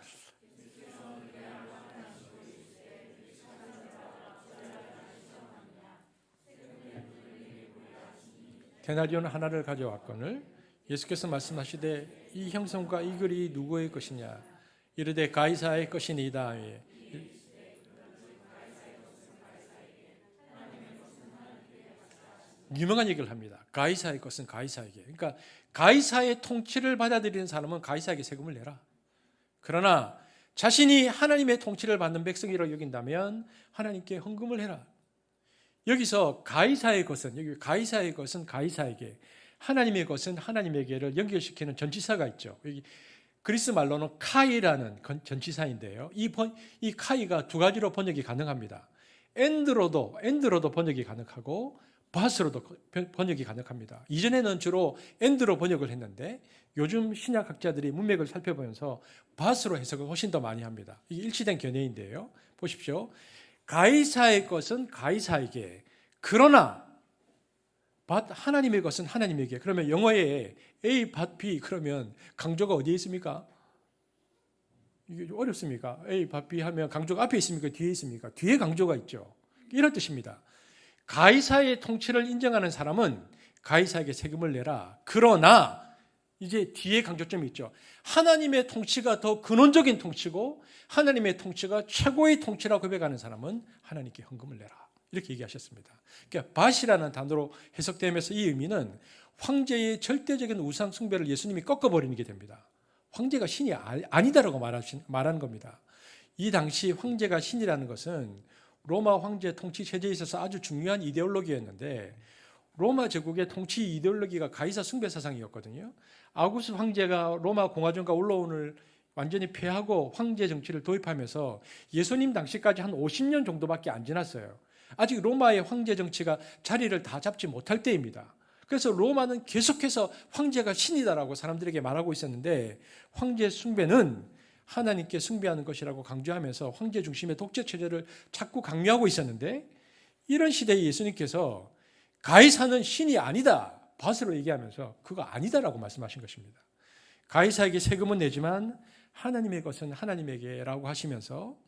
데나리온 하나를 가져왔거늘 예수께서 말씀하시되 이 형성과 이 글이 누구의 것이냐 이르되 가이사의 것이니이다. 유명한 얘기를 합니다. 가이사의 것은 가이사에게. 그러니까 가이사의 통치를 받아들이는 사람은 가이사에게 세금을 내라. 그러나 자신이 하나님의 통치를 받는 백성이라고 여긴다면 하나님께 헌금을 해라. 여기서 가이사의 것은 여기 가이사의 것은 가이사에게, 하나님의 것은 하나님에게를 연결시키는 전치사가 있죠. 여기 그리스 말로는 카이라는 전치사인데요. 이 카이가 두 가지로 번역이 가능합니다. 엔드로도 번역이 가능하고 밭으로도 번역이 가능합니다. 이전에는 주로 엔드로 번역을 했는데 요즘 신약학자들이 문맥을 살펴보면서 밭으로 해석을 훨씬 더 많이 합니다. 이게 일치된 견해인데요. 보십시오. 가이사의 것은 가이사에게, 그러나 하나님의 것은 하나님에게. 그러면 영어에 A, 밭, B 그러면 강조가 어디에 있습니까? 이게 좀 어렵습니까? A, 밭, B 하면 강조가 앞에 있습니까? 뒤에 있습니까? 뒤에 강조가 있죠. 이런 뜻입니다. 가이사의 통치를 인정하는 사람은 가이사에게 세금을 내라. 그러나 이제 뒤에 강조점이 있죠. 하나님의 통치가 더 근원적인 통치고 하나님의 통치가 최고의 통치라고 고백하는 사람은 하나님께 헌금을 내라. 이렇게 얘기하셨습니다. 그러니까 밭이라는 단어로 해석되면서 이 의미는 황제의 절대적인 우상 숭배를 예수님이 꺾어버리는 게 됩니다. 황제가 신이 아니다라고 말하는 겁니다. 이 당시 황제가 신이라는 것은 로마 황제 통치 체제에 있어서 아주 중요한 이데올로기였는데 로마 제국의 통치 이데올로기가 가이사 숭배 사상이었거든요. 아우구스 황제가 로마 공화정과 언론을 완전히 폐하고 황제 정치를 도입하면서 예수님 당시까지 한 50년 정도밖에 안 지났어요. 아직 로마의 황제 정치가 자리를 다 잡지 못할 때입니다. 그래서 로마는 계속해서 황제가 신이다라고 사람들에게 말하고 있었는데 황제 숭배는 하나님께 숭배하는 것이라고 강조하면서 황제 중심의 독재 체제를 자꾸 강요하고 있었는데 이런 시대에 예수님께서 가이사는 신이 아니다, 밭으로 얘기하면서 그거 아니다라고 말씀하신 것입니다. 가이사에게 세금은 내지만 하나님의 것은 하나님에게라고 하시면서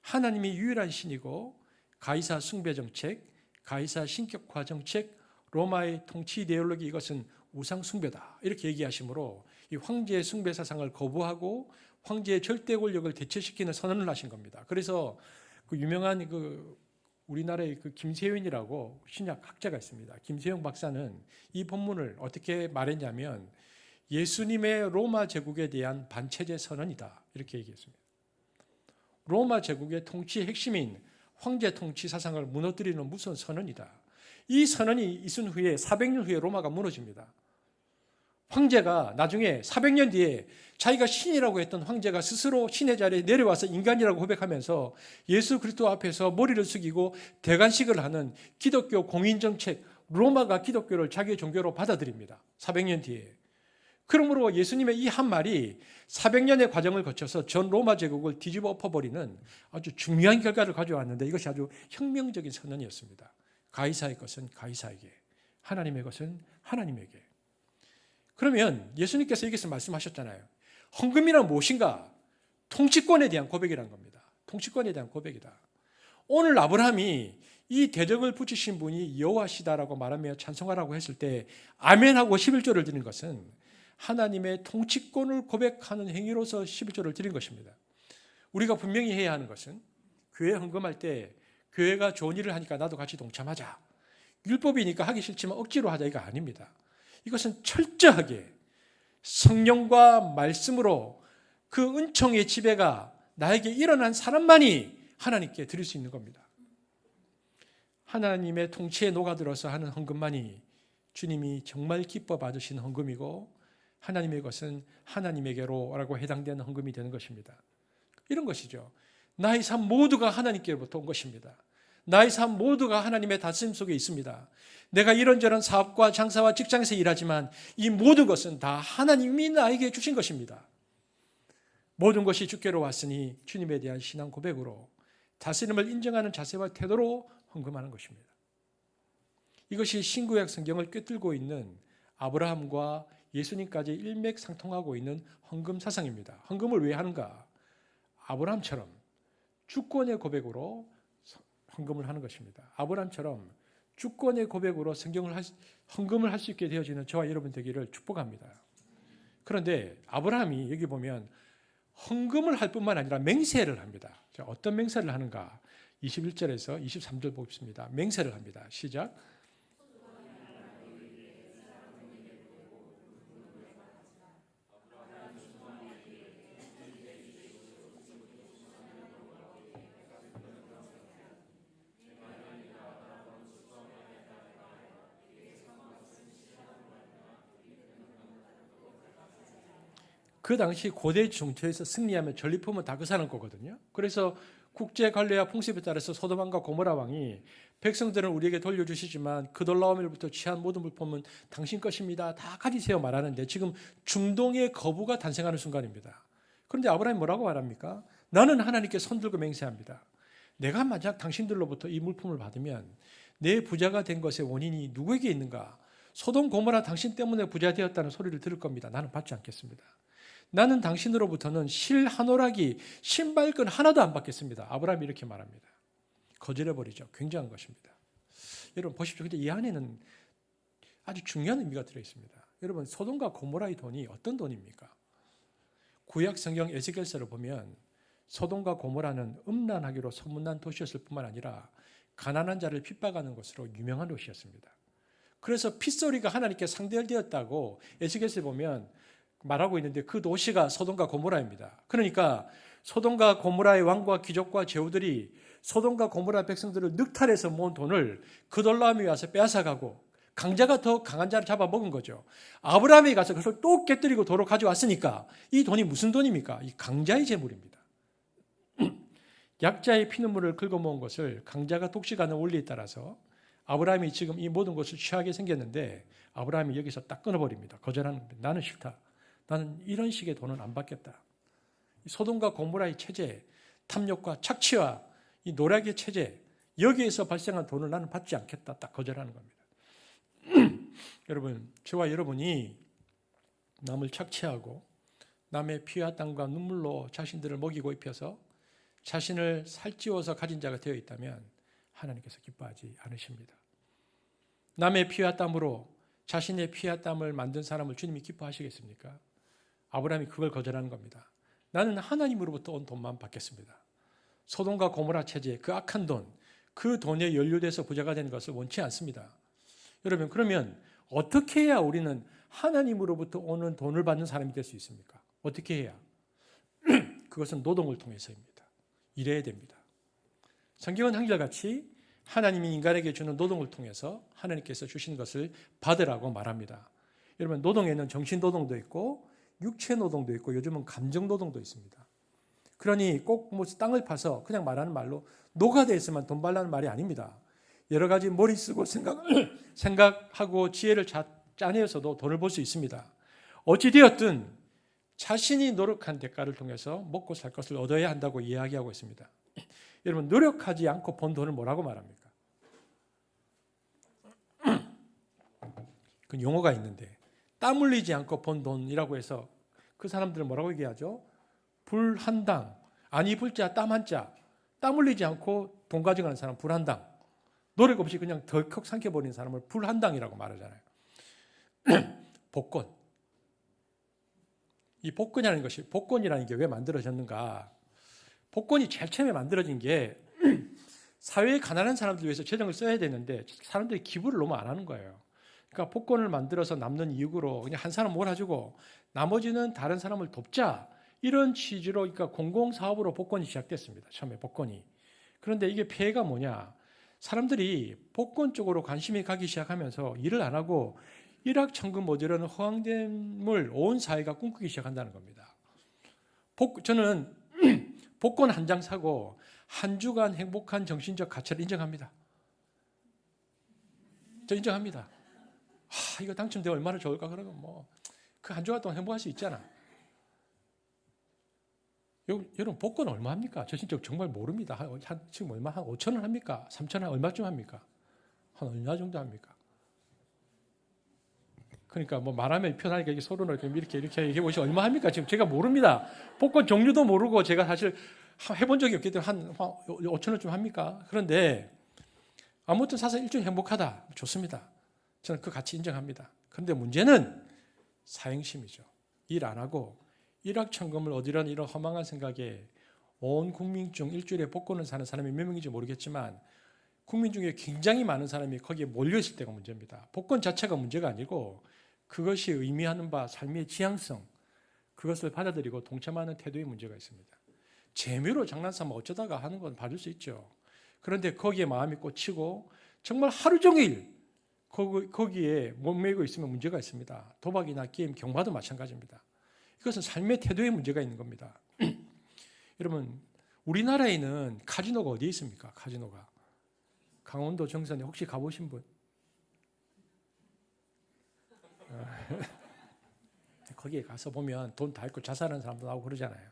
하나님이 유일한 신이고 가이사 숭배 정책, 가이사 신격화 정책, 로마의 통치 이데올로기 이것은 우상 숭배다 이렇게 얘기하시므로 이 황제의 숭배 사상을 거부하고 황제의 절대 권력을 대체시키는 선언을 하신 겁니다. 그래서 그 유명한 우리나라의 김세윤이라고 신약 학자가 있습니다. 김세윤 박사는 이 본문을 어떻게 말했냐면 예수님의 로마 제국에 대한 반체제 선언이다 이렇게 얘기했습니다. 로마 제국의 통치의 핵심인 황제 통치 사상을 무너뜨리는 무서운 선언이다. 이 선언이 있은 후에 400년 후에 로마가 무너집니다. 황제가 나중에 400년 뒤에 자기가 신이라고 했던 황제가 스스로 신의 자리에 내려와서 인간이라고 고백하면서 예수 그리스도 앞에서 머리를 숙이고 대관식을 하는 기독교 공인정책, 로마가 기독교를 자기의 종교로 받아들입니다. 400년 뒤에. 그러므로 예수님의 이 한 말이 400년의 과정을 거쳐서 전 로마 제국을 뒤집어 엎어버리는 아주 중요한 결과를 가져왔는데 이것이 아주 혁명적인 선언이었습니다. 가이사의 것은 가이사에게, 하나님의 것은 하나님에게. 그러면 예수님께서 여기서 말씀하셨잖아요. 헌금이란 무엇인가? 통치권에 대한 고백이란 겁니다. 통치권에 대한 고백이다. 오늘 아브라함이 이 대적을 붙이신 분이 여호와시다라고 말하며 찬송하라고 했을 때 아멘하고 11조를 드린 것은 하나님의 통치권을 고백하는 행위로서 11조를 드린 것입니다. 우리가 분명히 해야 하는 것은 교회 헌금할 때 교회가 좋은 일을 하니까 나도 같이 동참하자. 율법이니까 하기 싫지만 억지로 하자 이거 아닙니다. 이것은 철저하게 성령과 말씀으로 그 은총의 지배가 나에게 일어난 사람만이 하나님께 드릴 수 있는 겁니다. 하나님의 통치에 녹아들어서 하는 헌금만이 주님이 정말 기뻐 받으신 헌금이고 하나님의 것은 하나님에게로라고 해당되는 헌금이 되는 것입니다. 이런 것이죠. 나의 삶 모두가 하나님께로부터 온 것입니다. 나의 삶 모두가 하나님의 다스림 속에 있습니다. 내가 이런저런 사업과 장사와 직장에서 일하지만 이 모든 것은 다 하나님이 나에게 주신 것입니다. 모든 것이 주께로 왔으니 주님에 대한 신앙 고백으로 다스림을 인정하는 자세와 태도로 헌금하는 것입니다. 이것이 신구약 성경을 꿰뚫고 있는 아브라함과 예수님까지 일맥상통하고 있는 헌금 사상입니다. 헌금을 왜 하는가? 아브라함처럼 주권의 고백으로 헌금을 하는 것입니다. 아브라함처럼 주권의 고백으로 헌금을 할 수 있게 되어지는 저와 여러분 되기를 축복합니다. 그런데 아브라함이 여기 보면 헌금을 할 뿐만 아니라 맹세를 합니다. 어떤 맹세를 하는가? 21절에서 23절 보겠습니다. 맹세를 합니다. 시작. 그 당시 고대 정치에서 승리하면 전리품은 다 그 사람 거거든요. 그래서 국제 관례와 풍습에 따라서 소돔과 고모라 왕이 백성들은 우리에게 돌려주시지만 그돌라오멜부터 취한 모든 물품은 당신 것입니다. 다 가지세요 말하는데 지금 중동의 거부가 탄생하는 순간입니다. 그런데 아브라함이 뭐라고 말합니까? 나는 하나님께 손들고 맹세합니다. 내가 만약 당신들로부터 이 물품을 받으면 내 부자가 된 것의 원인이 누구에게 있는가? 소돔 고모라 당신 때문에 부자 되었다는 소리를 들을 겁니다. 나는 받지 않겠습니다. 나는 당신으로부터는 실 한 오락이 신발끈 하나도 안 받겠습니다. 아브라함이 이렇게 말합니다. 거절해버리죠. 굉장한 것입니다. 여러분 보십시오. 근데 이 안에는 아주 중요한 의미가 들어있습니다. 여러분 소돔과 고모라의 돈이 어떤 돈입니까? 구약 성경 에스겔서를 보면 소돔과 고모라는 음란하기로 소문난 도시였을 뿐만 아니라 가난한 자를 핍박하는 것으로 유명한 도시였습니다. 그래서 핏소리가 하나님께 상대되었다고 에스겔서에 보면 말하고 있는데 그 도시가 소돔과 고모라입니다. 그러니까 소돔과 고모라의 왕과 귀족과 제후들이 소돔과 고모라 백성들을 늑탈해서 모은 돈을 그돌라움이 와서 빼앗아가고 강자가 더 강한 자를 잡아먹은 거죠. 아브라함이 가서 그것을 또 깨뜨리고 도로 가져왔으니까 이 돈이 무슨 돈입니까? 이 강자의 재물입니다. 약자의 피눈물을 긁어모은 것을 강자가 독식하는 원리에 따라서 아브라함이 지금 이 모든 것을 취하게 생겼는데 아브라함이 여기서 딱 끊어버립니다. 거절하는 겁니다. 나는 싫다. 나는 이런 식의 돈은 안 받겠다. 소돔과 고모라의 체제, 탐욕과 착취와 이 노략의 체제, 여기에서 발생한 돈을 나는 받지 않겠다. 딱 거절하는 겁니다. 여러분, 저와 여러분이 남을 착취하고 남의 피와 땀과 눈물로 자신들을 먹이고 입혀서 자신을 살찌워서 가진 자가 되어 있다면 하나님께서 기뻐하지 않으십니다. 남의 피와 땀으로 자신의 피와 땀을 만든 사람을 주님이 기뻐하시겠습니까? 아브라함이 그걸 거절하는 겁니다. 나는 하나님으로부터 온 돈만 받겠습니다. 소돔과 고모라 체제, 그 악한 돈, 그 돈에 연루돼서 부자가 되는 것을 원치 않습니다. 여러분, 그러면 어떻게 해야 우리는 하나님으로부터 오는 돈을 받는 사람이 될 수 있습니까? 어떻게 해야? 그것은 노동을 통해서입니다. 일해야 됩니다. 성경은 한결같이 하나님이 인간에게 주는 노동을 통해서 하나님께서 주신 것을 받으라고 말합니다. 여러분, 노동에는 정신 노동도 있고 육체 노동도 있고 요즘은 감정 노동도 있습니다. 그러니 꼭 뭐 땅을 파서 그냥 말하는 말로 노가다에서만 돈 벌라는 말이 아닙니다. 여러 가지 머리 쓰고 생각하고 지혜를 짜내어서도 돈을 벌 수 있습니다. 어찌되었든 자신이 노력한 대가를 통해서 먹고 살 것을 얻어야 한다고 이야기하고 있습니다. 여러분, 노력하지 않고 번 돈을 뭐라고 말합니까? 그 용어가 있는데 땀 흘리지 않고 번 돈이라고 해서 그 사람들은 뭐라고 얘기하죠? 불 한 당, 아니 불자 땀 한 자, 땀 흘리지 않고 돈 가져가는 사람 불 한 당, 노력 없이 그냥 덜컥 삼켜버리는 사람을 불 한 당이라고 말하잖아요. 복권. 이 복권이라는 게 왜 만들어졌는가? 복권이 제일 처음에 만들어진 게 사회에 가난한 사람들 위해서 재정을 써야 되는데 사람들이 기부를 너무 안 하는 거예요. 그러니까 복권을 만들어서 남는 이익으로 그냥 한 사람 몰아주고 나머지는 다른 사람을 돕자, 이런 취지로, 그러니까 공공사업으로 복권이 시작됐습니다. 처음에 복권이. 그런데 이게 폐해가 뭐냐? 사람들이 복권 쪽으로 관심이 가기 시작하면서 일을 안 하고 일확천금 모델은 허황됨을 온 사회가 꿈꾸기 시작한다는 겁니다. 저는 복권 한 장 사고 한 주간 행복한 정신적 가치를 인정합니다. 저 인정합니다. 이거 당첨되면 얼마나 좋을까? 그러면 뭐 그 한 주간 동안 행복할 수 있잖아. 여러분 복권 얼마 합니까? 저 진짜 정말 모릅니다. 지금 얼마? 한 5천 원 합니까? 3천 원 얼마쯤 합니까? 한 얼마 정도 합니까? 그러니까 뭐 말하면 편하니까 이게 서로 이렇게 얘기해 보시면 얼마 합니까? 지금 제가 모릅니다. 복권 종류도 모르고 제가 사실 해본 적이 없기 때문에 한 5천 원쯤 합니까? 그런데 아무튼 사서 일종의 행복하다. 좋습니다. 저는 그 가치 인정합니다. 그런데 문제는 사행심이죠. 일 안 하고 일확천금을 얻으려는 이런 허망한 생각에 온 국민 중 일주일에 복권을 사는 사람이 몇 명인지 모르겠지만 국민 중에 굉장히 많은 사람이 거기에 몰려있을 때가 문제입니다. 복권 자체가 문제가 아니고 그것이 의미하는 바 삶의 지향성, 그것을 받아들이고 동참하는 태도에 문제가 있습니다. 재미로 장난삼아 어쩌다가 하는 건 봐줄 수 있죠. 그런데 거기에 마음이 꽂히고 정말 하루 종일 거기에 목매이고 있으면 문제가 있습니다. 도박이나 게임, 경마도 마찬가지입니다. 이것은 삶의 태도에 문제가 있는 겁니다. 여러분, 우리나라에는 카지노가 어디에 있습니까? 카지노가. 강원도 정선에 혹시 가보신 분? 거기에 가서 보면 돈 다 있고 자살하는 사람도 나오고 그러잖아요.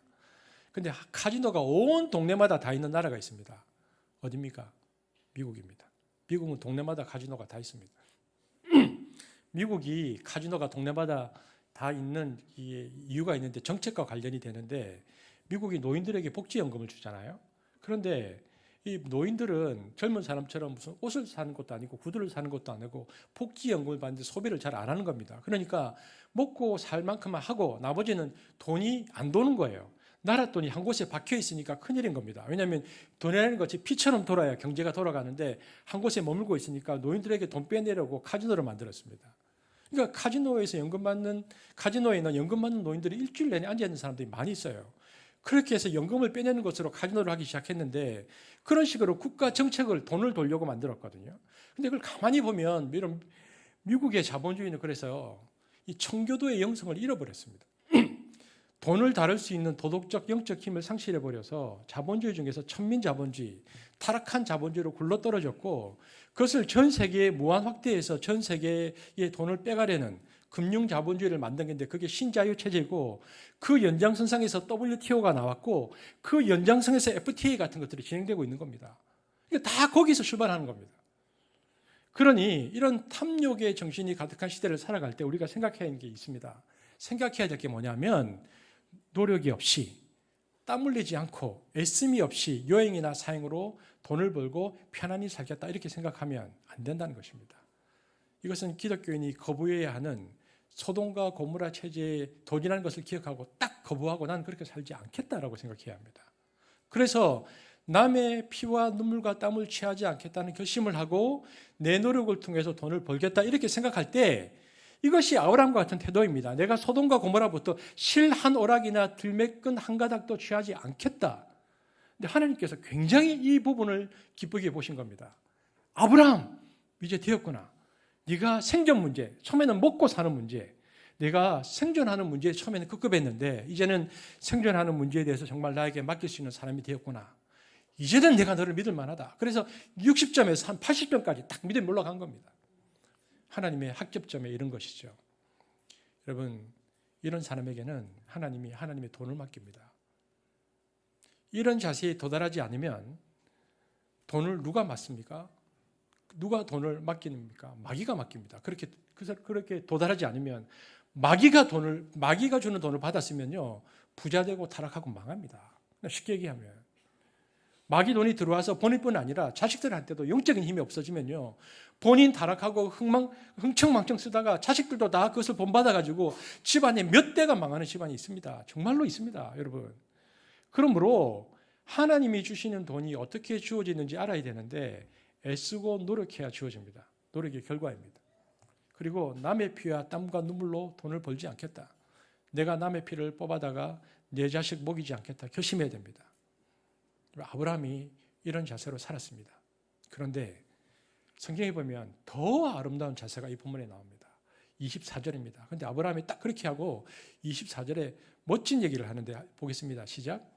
근데 카지노가 온 동네마다 다 있는 나라가 있습니다. 어디입니까? 미국입니다. 미국은 동네마다 카지노가 다 있습니다. 미국이 카지노가 동네마다 다 있는 이유가 있는데 정책과 관련이 되는데 미국이 노인들에게 복지연금을 주잖아요. 그런데 이 노인들은 젊은 사람처럼 무슨 옷을 사는 것도 아니고 구두를 사는 것도 아니고 복지연금을 받는데 소비를 잘 안 하는 겁니다. 그러니까 먹고 살 만큼만 하고 나머지는 돈이 안 도는 거예요. 나라 돈이 한 곳에 박혀 있으니까 큰일인 겁니다. 왜냐하면 돈이라는 것이 피처럼 돌아야 경제가 돌아가는데 한 곳에 머물고 있으니까 노인들에게 돈 빼내려고 카지노를 만들었습니다. 그러니까 카지노에는 연금 받는 노인들이 일주일 내내 앉아 있는 사람들이 많이 있어요. 그렇게 해서 연금을 빼내는 것으로 카지노를 하기 시작했는데 그런 식으로 국가 정책을 돈을 돌려고 만들었거든요. 근데 그걸 가만히 보면 이런 미국의 자본주의는 그래서 이 청교도의 영성을 잃어버렸습니다. 돈을 다룰 수 있는 도덕적 영적 힘을 상실해 버려서 자본주의 중에서 천민자본주의, 타락한 자본주의로 굴러떨어졌고 그것을 전 세계에 무한 확대해서 전 세계에 돈을 빼가려는 금융자본주의를 만든 건데 그게 신자유 체제고 그 연장선상에서 WTO가 나왔고 그 연장선에서 FTA 같은 것들이 진행되고 있는 겁니다. 다 거기서 출발하는 겁니다. 그러니 이런 탐욕의 정신이 가득한 시대를 살아갈 때 우리가 생각해야 하는 게 있습니다. 생각해야 될 게 뭐냐면 노력이 없이 땀 흘리지 않고 애씀이 없이 여행이나 사행으로 돈을 벌고 편안히 살겠다 이렇게 생각하면 안 된다는 것입니다. 이것은 기독교인이 거부해야 하는 소돔과 고모라 체제의 돈이라는 것을 기억하고 딱 거부하고 나는 그렇게 살지 않겠다라고 생각해야 합니다. 그래서 남의 피와 눈물과 땀을 취하지 않겠다는 결심을 하고 내 노력을 통해서 돈을 벌겠다 이렇게 생각할 때 이것이 아브라함과 같은 태도입니다. 내가 소돔과 고모라부터 실 한 오락이나 들매끈 한 가닥도 취하지 않겠다. 근데 하나님께서 굉장히 이 부분을 기쁘게 보신 겁니다. 아브라함 이제 되었구나. 네가 생존 문제, 처음에는 먹고 사는 문제, 내가 생존하는 문제에 처음에는 급급했는데 이제는 생존하는 문제에 대해서 정말 나에게 맡길 수 있는 사람이 되었구나. 이제는 내가 너를 믿을 만하다. 그래서 60점에서 한 80점까지 딱 믿음이 올라간 겁니다. 하나님의 학접점에 이른 것이죠. 여러분, 이런 사람에게는 하나님이 하나님의 돈을 맡깁니다. 이런 자세에 도달하지 않으면 돈을 누가 맡습니까? 누가 돈을 맡깁니까? 마귀가 맡깁니다. 그렇게 도달하지 않으면 마귀가 주는 돈을 받았으면요 부자 되고 타락하고 망합니다. 쉽게 얘기하면 마귀 돈이 들어와서 본인뿐 아니라 자식들한테도 영적인 힘이 없어지면요 본인 타락하고 흥청망청 쓰다가 자식들도 다 그것을 본받아가지고 집안에 몇 대가 망하는 집안이 있습니다. 정말로 있습니다, 여러분. 그러므로 하나님이 주시는 돈이 어떻게 주어지는지 알아야 되는데 애쓰고 노력해야 주어집니다. 노력의 결과입니다. 그리고 남의 피와 땀과 눈물로 돈을 벌지 않겠다. 내가 남의 피를 뽑아다가 내 자식 먹이지 않겠다. 결심해야 됩니다. 아브라함이 이런 자세로 살았습니다. 그런데 성경에 보면 더 아름다운 자세가 이 본문에 나옵니다. 24절입니다. 그런데 아브라함이 딱 그렇게 하고 24절에 멋진 얘기를 하는데 보겠습니다. 시작.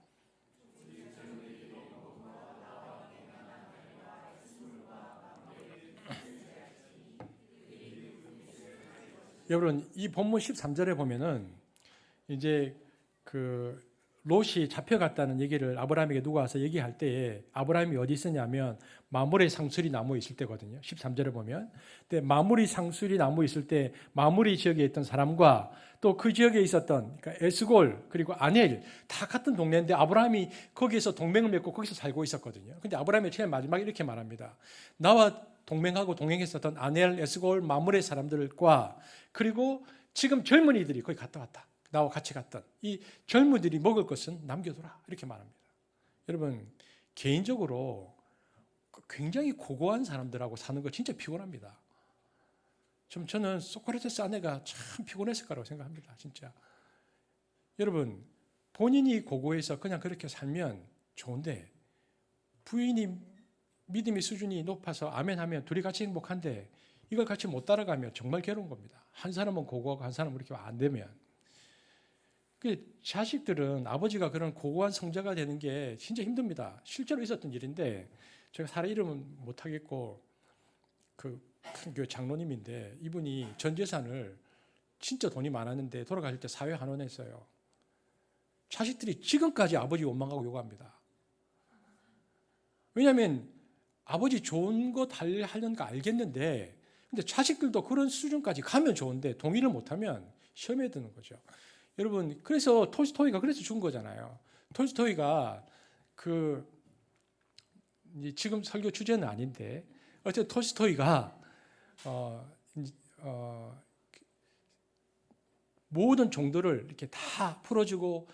여러분, 이 본문 13절에 보면은 이제 롯이 잡혀갔다는 얘기를 아브라함에게 누가 와서 얘기할 때에 아브라함이 어디 있었냐면 마므레 상수리 나무에 있을 때거든요. 13절에 보면. 근데 마므리 상수리 나무에 있을 때 마므리 지역에 있던 사람과 또 그 지역에 있었던 그러니까 에스골 그리고 아넬 다 같은 동네인데 아브라함이 거기에서 동맹을 맺고 거기서 살고 있었거든요. 근데 아브라함이 제일 마지막에 이렇게 말합니다. 나와 동맹하고 동행했었던 아넬, 에스골, 마므레 사람들과 그리고 지금 젊은이들이 거기 갔다 왔다. 나와 같이 갔던 이 젊은이들이 먹을 것은 남겨둬라 이렇게 말합니다. 여러분 개인적으로 굉장히 고고한 사람들하고 사는 거 진짜 피곤합니다. 저는 소크라테스 아내가 참 피곤했을 거라고 생각합니다. 진짜. 여러분 본인이 고고해서 그냥 그렇게 살면 좋은데 부인이 믿음의 수준이 높아서 아멘 하면 둘이 같이 행복한데 이걸 같이 못 따라가면 정말 괴로운 겁니다. 한 사람은 고고하고 한 사람은 이렇게 안 되면. 자식들은 아버지가 그런 고고한 성자가 되는 게 진짜 힘듭니다. 실제로 있었던 일인데 제가 사람 이름은 못하겠고 그 큰 교회 장로님인데 이분이 전 재산을 진짜 돈이 많았는데 돌아가실 때 사회 환원했어요. 자식들이 지금까지 아버지 원망하고 요구합니다. 왜냐하면 아버지 좋은 거 하려는 거 알겠는데 근데 자식들도 그런 수준까지 가면 좋은데 동의를 못하면 시험에 드는 거죠. 여러분 그래서 톨스토이가 그래서 죽은 거잖아요. 톨스토이가 지금 설교 주제는 아닌데 어쨌든 톨스토이가 모든 종들을 이렇게 다 풀어주고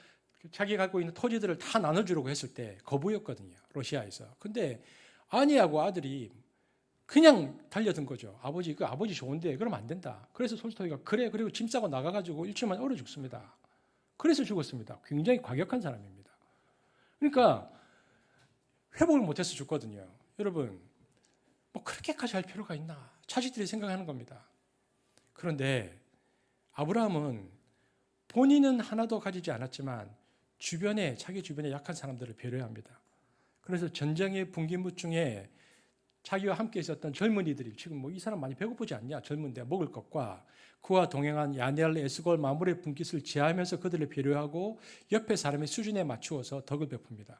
자기가 갖고 있는 토지들을 다 나눠주려고 했을 때 거부였거든요. 러시아에서. 근데 아니하고 아들이 그냥 달려든 거죠. 아버지 좋은데 그러면 안 된다. 그래서 톨스토이가 그리고 짐 싸고 나가가지고 일주일 만에 얼어 죽습니다. 그래서 죽었습니다. 굉장히 과격한 사람입니다. 그러니까 회복을 못해서 죽거든요. 여러분 뭐 그렇게까지 할 필요가 있나? 자식들이 생각하는 겁니다. 그런데 아브라함은 본인은 하나도 가지지 않았지만 자기 주변에 약한 사람들을 배려합니다. 그래서 전쟁의 분기물 중에 자기와 함께 있었던 젊은이들이 지금 뭐 이 사람 많이 배고프지 않냐? 젊은데 먹을 것과 그와 동행한 야넬, 에스골, 마물의 분깃을 제하면서 그들을 배려하고 옆에 사람의 수준에 맞추어서 덕을 베풉니다.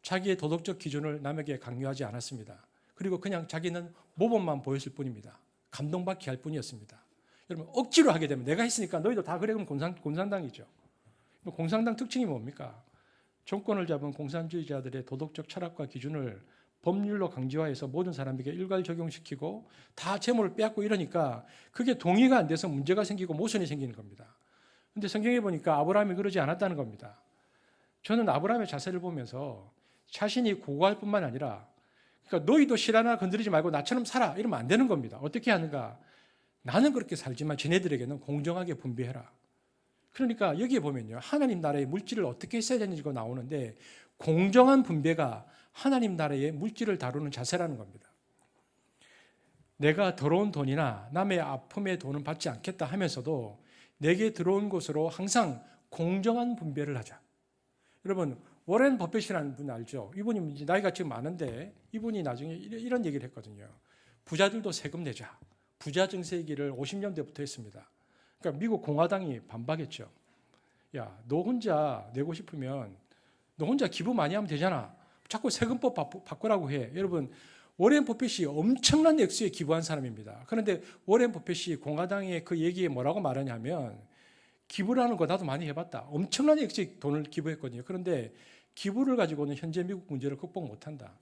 자기의 도덕적 기준을 남에게 강요하지 않았습니다. 그리고 그냥 자기는 모범만 보였을 뿐입니다. 감동받게 할 뿐이었습니다. 여러분 억지로 하게 되면 내가 했으니까 너희도 다 그래 그러면 공산당이죠. 공산당 특징이 뭡니까? 정권을 잡은 공산주의자들의 도덕적 철학과 기준을 법률로 강제화해서 모든 사람에게 일괄 적용시키고 다 재물을 빼앗고 이러니까 그게 동의가 안 돼서 문제가 생기고 모순이 생기는 겁니다. 그런데 성경에 보니까 아브라함이 그러지 않았다는 겁니다. 저는 아브라함의 자세를 보면서 자신이 고고할 뿐만 아니라 그러니까 너희도 실 하나 건드리지 말고 나처럼 살아 이러면 안 되는 겁니다. 어떻게 하는가? 나는 그렇게 살지만 쟤네들에게는 공정하게 분배해라. 그러니까 여기에 보면요. 하나님 나라의 물질을 어떻게 써야 되는지가 나오는데 공정한 분배가 하나님 나라의 물질을 다루는 자세라는 겁니다. 내가 더러운 돈이나 남의 아픔의 돈은 받지 않겠다 하면서도 내게 들어온 것으로 항상 공정한 분배를 하자. 여러분 워렌 버핏이라는 분 알죠? 이분이 나이가 지금 많은데 이분이 나중에 이런 얘기를 했거든요. 부자들도 세금 내자. 부자 증세기를 50년대부터 했습니다. 그러니까 미국 공화당이 반박했죠. 야, 너 혼자 내고 싶으면 너 혼자 기부 많이 하면 되잖아. 자꾸 세금법 바꾸라고 해. 여러분 워렌 버핏이 엄청난 액수에 기부한 사람입니다. 그런데 워렌 버핏이 공화당의 그 얘기에 뭐라고 말하냐면 기부라는 거 나도 많이 해봤다. 엄청난 액수의 돈을 기부했거든요. 그런데 기부를 가지고는 현재 미국 문제를 극복 못한다.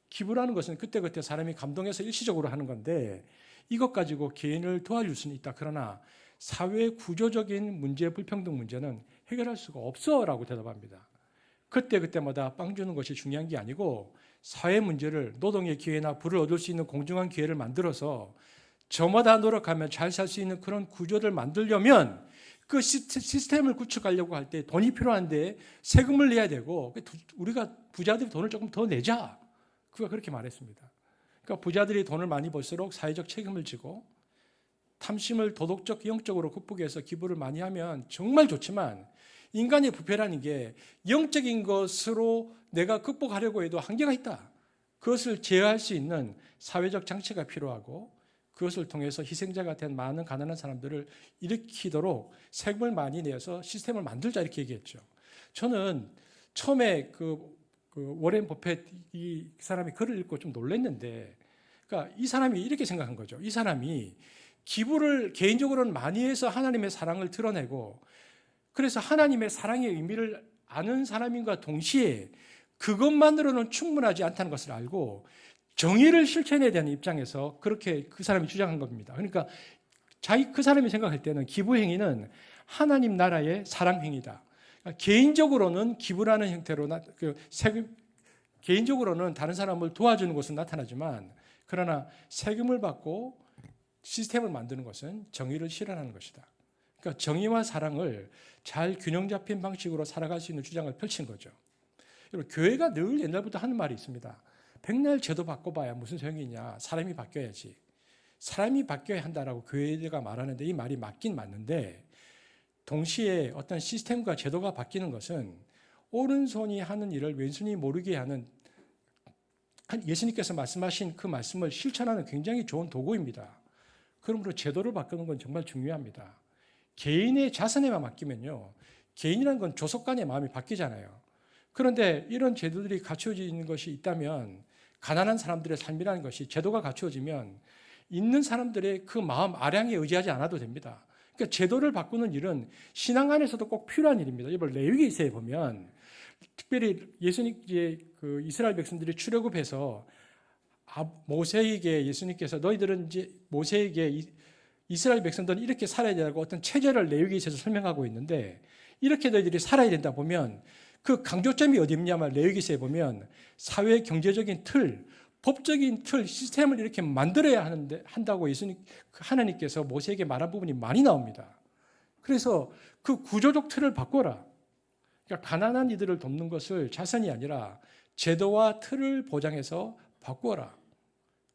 기부라는 것은 그때그때 사람이 감동해서 일시적으로 하는 건데 이것 가지고 개인을 도와줄 수는 있다. 그러나 사회 구조적인 문제, 불평등 문제는 해결할 수가 없어라고 대답합니다. 그때마다 빵 주는 것이 중요한 게 아니고 사회 문제를 노동의 기회나 부를 얻을 수 있는 공정한 기회를 만들어서 저마다 노력하면 잘 살 수 있는 그런 구조를 만들려면 그 시스템을 구축하려고 할 때 돈이 필요한데 세금을 내야 되고 우리가 부자들이 돈을 조금 더 내자. 그가 그렇게 말했습니다. 그러니까 부자들이 돈을 많이 벌수록 사회적 책임을 지고 탐심을 도덕적, 영적으로 극복해서 기부를 많이 하면 정말 좋지만 인간의 부패라는 게 영적인 것으로 내가 극복하려고 해도 한계가 있다. 그것을 제어할 수 있는 사회적 장치가 필요하고 그것을 통해서 희생자가 된 많은 가난한 사람들을 일으키도록 세금을 많이 내서 시스템을 만들자 이렇게 얘기했죠. 저는 처음에 그 워렌 버핏 이 사람이 글을 읽고 좀 놀랐는데 그러니까 이 사람이 이렇게 생각한 거죠. 이 사람이 기부를 개인적으로는 많이 해서 하나님의 사랑을 드러내고 그래서 하나님의 사랑의 의미를 아는 사람인과 동시에 그것만으로는 충분하지 않다는 것을 알고 정의를 실천해야 되는 입장에서 그렇게 그 사람이 주장한 겁니다. 그러니까 그 사람이 생각할 때는 기부 행위는 하나님 나라의 사랑 행위다. 그러니까 개인적으로는 기부라는 형태로 개인적으로는 다른 사람을 도와주는 것은 나타나지만 그러나 세금을 받고 시스템을 만드는 것은 정의를 실현하는 것이다. 그러니까 정의와 사랑을 잘 균형 잡힌 방식으로 살아갈 수 있는 주장을 펼친 거죠. 여러분, 교회가 늘 옛날부터 하는 말이 있습니다. 백날 제도 바꿔봐야 무슨 소용이 있냐. 사람이 바뀌어야지. 사람이 바뀌어야 한다라고 교회가 말하는데 이 말이 맞긴 맞는데 동시에 어떤 시스템과 제도가 바뀌는 것은 오른손이 하는 일을 왼손이 모르게 하는 예수님께서 말씀하신 그 말씀을 실천하는 굉장히 좋은 도구입니다. 그러므로 제도를 바꾸는 건 정말 중요합니다. 개인의 자선에만 맡기면요. 개인이라는 건 조속 간의 마음이 바뀌잖아요. 그런데 이런 제도들이 갖추어져 있는 것이 있다면 가난한 사람들의 삶이라는 것이 제도가 갖추어지면 있는 사람들의 그 마음 아량에 의지하지 않아도 됩니다. 그러니까 제도를 바꾸는 일은 신앙 안에서도 꼭 필요한 일입니다. 이번 레위기서에 보면 특별히 예수님 그 이스라엘 백성들이 출애굽해서 모세에게 예수님께서 너희들은 이제 모세에게 이스라엘 백성들은 이렇게 살아야 되고 어떤 체제를 레위기서에서 설명하고 있는데 이렇게 너희들이 살아야 된다 보면 그 강조점이 어디 있냐면 레위기서에 보면 사회 경제적인 틀, 법적인 틀, 시스템을 이렇게 만들어야 한다고 하나님께서 모세에게 말한 부분이 많이 나옵니다. 그래서 그 구조적 틀을 바꿔라. 그러니까 가난한 이들을 돕는 것을 자선이 아니라 제도와 틀을 보장해서 바꾸어라.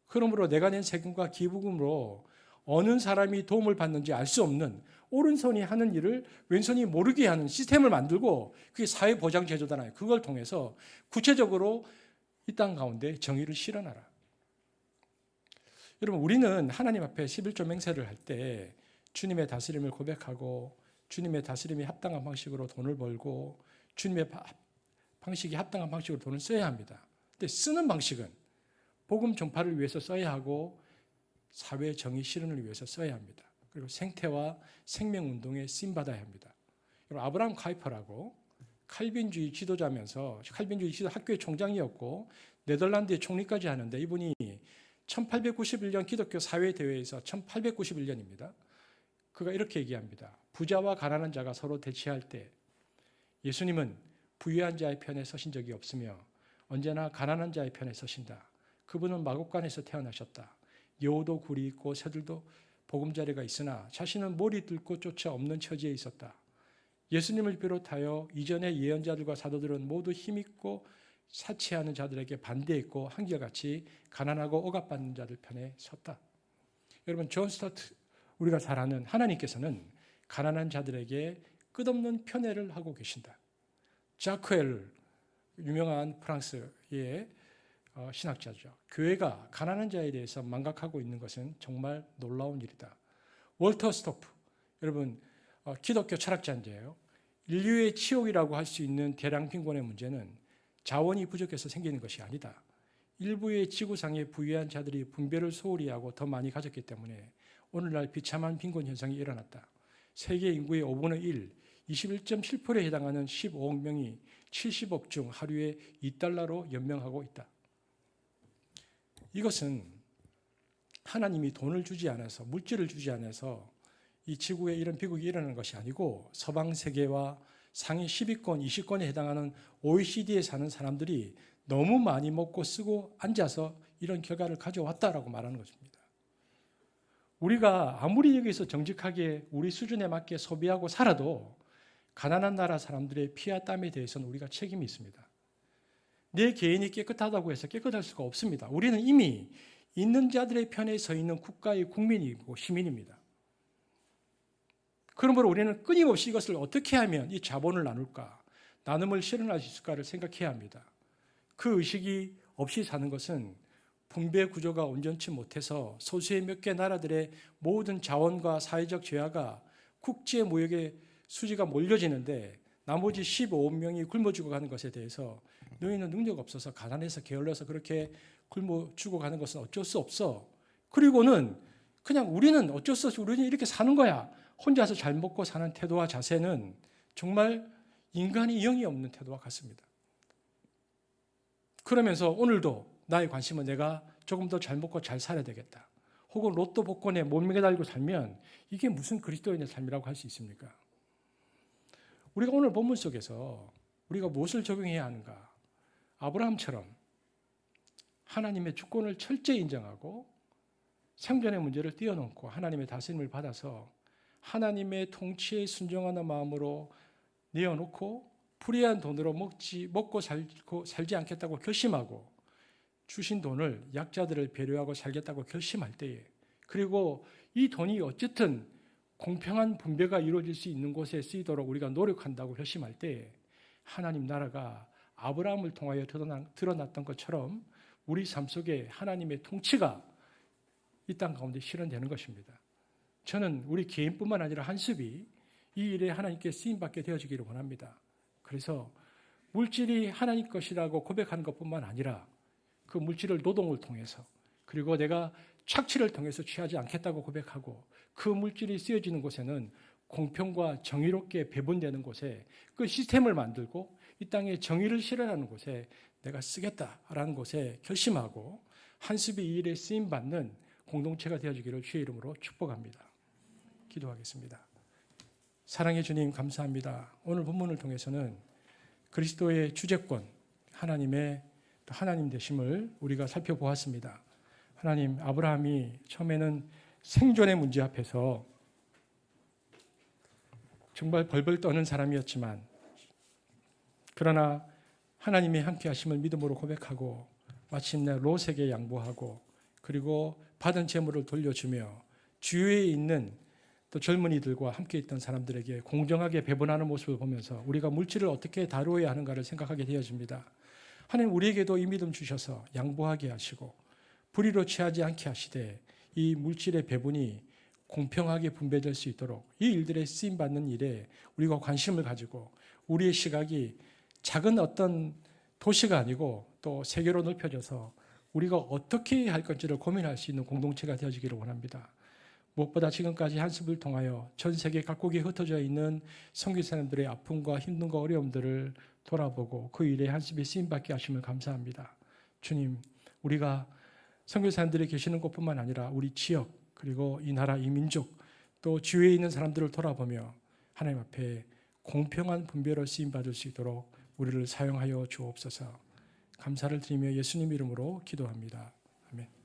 그러므로 내가 낸 세금과 기부금으로 어느 사람이 도움을 받는지 알 수 없는 오른손이 하는 일을 왼손이 모르게 하는 시스템을 만들고 그게 사회보장제도잖아요. 그걸 통해서 구체적으로 이 땅 가운데 정의를 실현하라. 여러분 우리는 하나님 앞에 11조 맹세를 할 때 주님의 다스림을 고백하고 주님의 다스림이 합당한 방식으로 돈을 벌고 주님의 방식이 합당한 방식으로 돈을 써야 합니다. 근데 쓰는 방식은 복음 전파를 위해서 써야 하고 사회 정의 실현을 위해서 써야 합니다. 그리고 생태와 생명운동에 쓰임받아야 합니다. 아브라함 카이퍼라고 칼빈주의 지도자면서 칼빈주의 지도 학교의 총장이었고 네덜란드의 총리까지 하는데 이분이 1891년 기독교 사회대회에서 1891년입니다. 그가 이렇게 얘기합니다. 부자와 가난한 자가 서로 대치할 때 예수님은 부유한 자의 편에 서신 적이 없으며 언제나 가난한 자의 편에 서신다. 그분은 마곡간에서 태어나셨다. 여우도 굴이 있고 새들도 보금자리가 있으나 자신은 몰이 뚫고 쫓아 없는 처지에 있었다. 예수님을 비롯하여 이전의 예언자들과 사도들은 모두 힘있고 사치하는 자들에게 반대했고 한결같이 가난하고 억압받는 자들 편에 섰다. 여러분 존 스타트 우리가 잘 아는 하나님께서는 가난한 자들에게 끝없는 편애를 하고 계신다. 자크엘 유명한 프랑스의 신학자죠. 교회가 가난한 자에 대해서 망각하고 있는 것은 정말 놀라운 일이다. 월터 스토프 여러분 기독교 철학자인데요. 인류의 치욕이라고 할 수 있는 대량 빈곤의 문제는 자원이 부족해서 생기는 것이 아니다. 일부의 지구상의 부유한 자들이 분배를 소홀히 하고 더 많이 가졌기 때문에 오늘날 비참한 빈곤 현상이 일어났다. 세계 인구의 5분의 1, 21.7%에 해당하는 15억 명이 70억 중 하루에 $2로 연명하고 있다. 이것은 하나님이 돈을 주지 않아서 물질을 주지 않아서 이 지구에 이런 비극이 일어나는 것이 아니고 서방 세계와 상위 10위권, 20권에 해당하는 OECD에 사는 사람들이 너무 많이 먹고 쓰고 앉아서 이런 결과를 가져왔다라고 말하는 것입니다. 우리가 아무리 여기서 정직하게 우리 수준에 맞게 소비하고 살아도 가난한 나라 사람들의 피와 땀에 대해서는 우리가 책임이 있습니다. 내 개인이 깨끗하다고 해서 깨끗할 수가 없습니다. 우리는 이미 있는 자들의 편에 서 있는 국가의 국민이고 시민입니다. 그러므로 우리는 끊임없이 이것을 어떻게 하면 이 자본을 나눌까, 나눔을 실현할 수 있을까를 생각해야 합니다. 그 의식이 없이 사는 것은 분배 구조가 온전치 못해서 소수의 몇 개 나라들의 모든 자원과 사회적 재화가 국제 무역의 수지가 몰려지는데 나머지 15억 명이 굶어 죽어가는 것에 대해서 너희는 능력 없어서 가난해서 게을러서 그렇게 굶어 죽어가는 것은 어쩔 수 없어. 그리고는 그냥 우리는 어쩔 수 없이 우리는 이렇게 사는 거야. 혼자서 잘 먹고 사는 태도와 자세는 정말 인간이 영이 없는 태도와 같습니다. 그러면서 오늘도 나의 관심은 내가 조금 더 잘 먹고 잘 살아야 되겠다. 혹은 로또 복권에 못 매달리고 살면 이게 무슨 그리스도인의 삶이라고 할 수 있습니까? 우리가 오늘 본문 속에서 우리가 무엇을 적용해야 하는가? 아브라함처럼 하나님의 주권을 철저히 인정하고 생존의 문제를 뛰어넘고 하나님의 다스림을 받아서 하나님의 통치에 순종하는 마음으로 내어놓고 불의한 돈으로 먹고 살지 않겠다고 결심하고 주신 돈을 약자들을 배려하고 살겠다고 결심할 때에 그리고 이 돈이 어쨌든 공평한 분배가 이루어질 수 있는 곳에 쓰이도록 우리가 노력한다고 결심할 때 하나님 나라가 아브라함을 통하여 드러났던 것처럼 우리 삶 속에 하나님의 통치가 이 땅 가운데 실현되는 것입니다. 저는 우리 개인뿐만 아니라 한습이 이 일에 하나님께 쓰임받게 되어지기를 원합니다. 그래서 물질이 하나님 것이라고 고백하는 것뿐만 아니라 그 물질을 노동을 통해서 그리고 내가 착취를 통해서 취하지 않겠다고 고백하고 그 물질이 쓰여지는 곳에는 공평과 정의롭게 배분되는 곳에 그 시스템을 만들고 이 땅에 정의를 실현하는 곳에 내가 쓰겠다라는 곳에 결심하고 한습이 이 일에 쓰임받는 공동체가 되어주기를 주의 이름으로 축복합니다. 기도하겠습니다. 사랑의 주님 감사합니다. 오늘 본문을 통해서는 그리스도의 주재권, 하나님의 하나님 되심을 우리가 살펴보았습니다. 하나님, 아브라함이 처음에는 생존의 문제 앞에서 정말 벌벌 떠는 사람이었지만 그러나 하나님의 함께 하심을 믿음으로 고백하고 마침내 롯에게 양보하고 그리고 받은 재물을 돌려주며 주위에 있는 또 젊은이들과 함께 있던 사람들에게 공정하게 배분하는 모습을 보면서 우리가 물질을 어떻게 다루어야 하는가를 생각하게 되어집니다. 하나님 우리에게도 이 믿음 주셔서 양보하게 하시고 불의로 취하지 않게 하시되 이 물질의 배분이 공평하게 분배될 수 있도록 이 일들에 쓰임받는 일에 우리가 관심을 가지고 우리의 시각이 작은 어떤 도시가 아니고 또 세계로 넓혀져서 우리가 어떻게 할 건지를 고민할 수 있는 공동체가 되어지기를 원합니다. 무엇보다 지금까지 한습을 통하여 전 세계 각국에 흩어져 있는 선교 사람들의 아픔과 힘듦과 어려움들을 돌아보고 그 일에 한습이 쓰임받게 하심을 감사합니다. 주님, 우리가 선교 사람들이 계시는 곳뿐만 아니라 우리 지역 그리고 이 나라 이 민족 또 주위에 있는 사람들을 돌아보며 하나님 앞에 공평한 분배로 쓰임받을 수 있도록 우리를 사용하여 주옵소서. 감사를 드리며 예수님 이름으로 기도합니다. 아멘.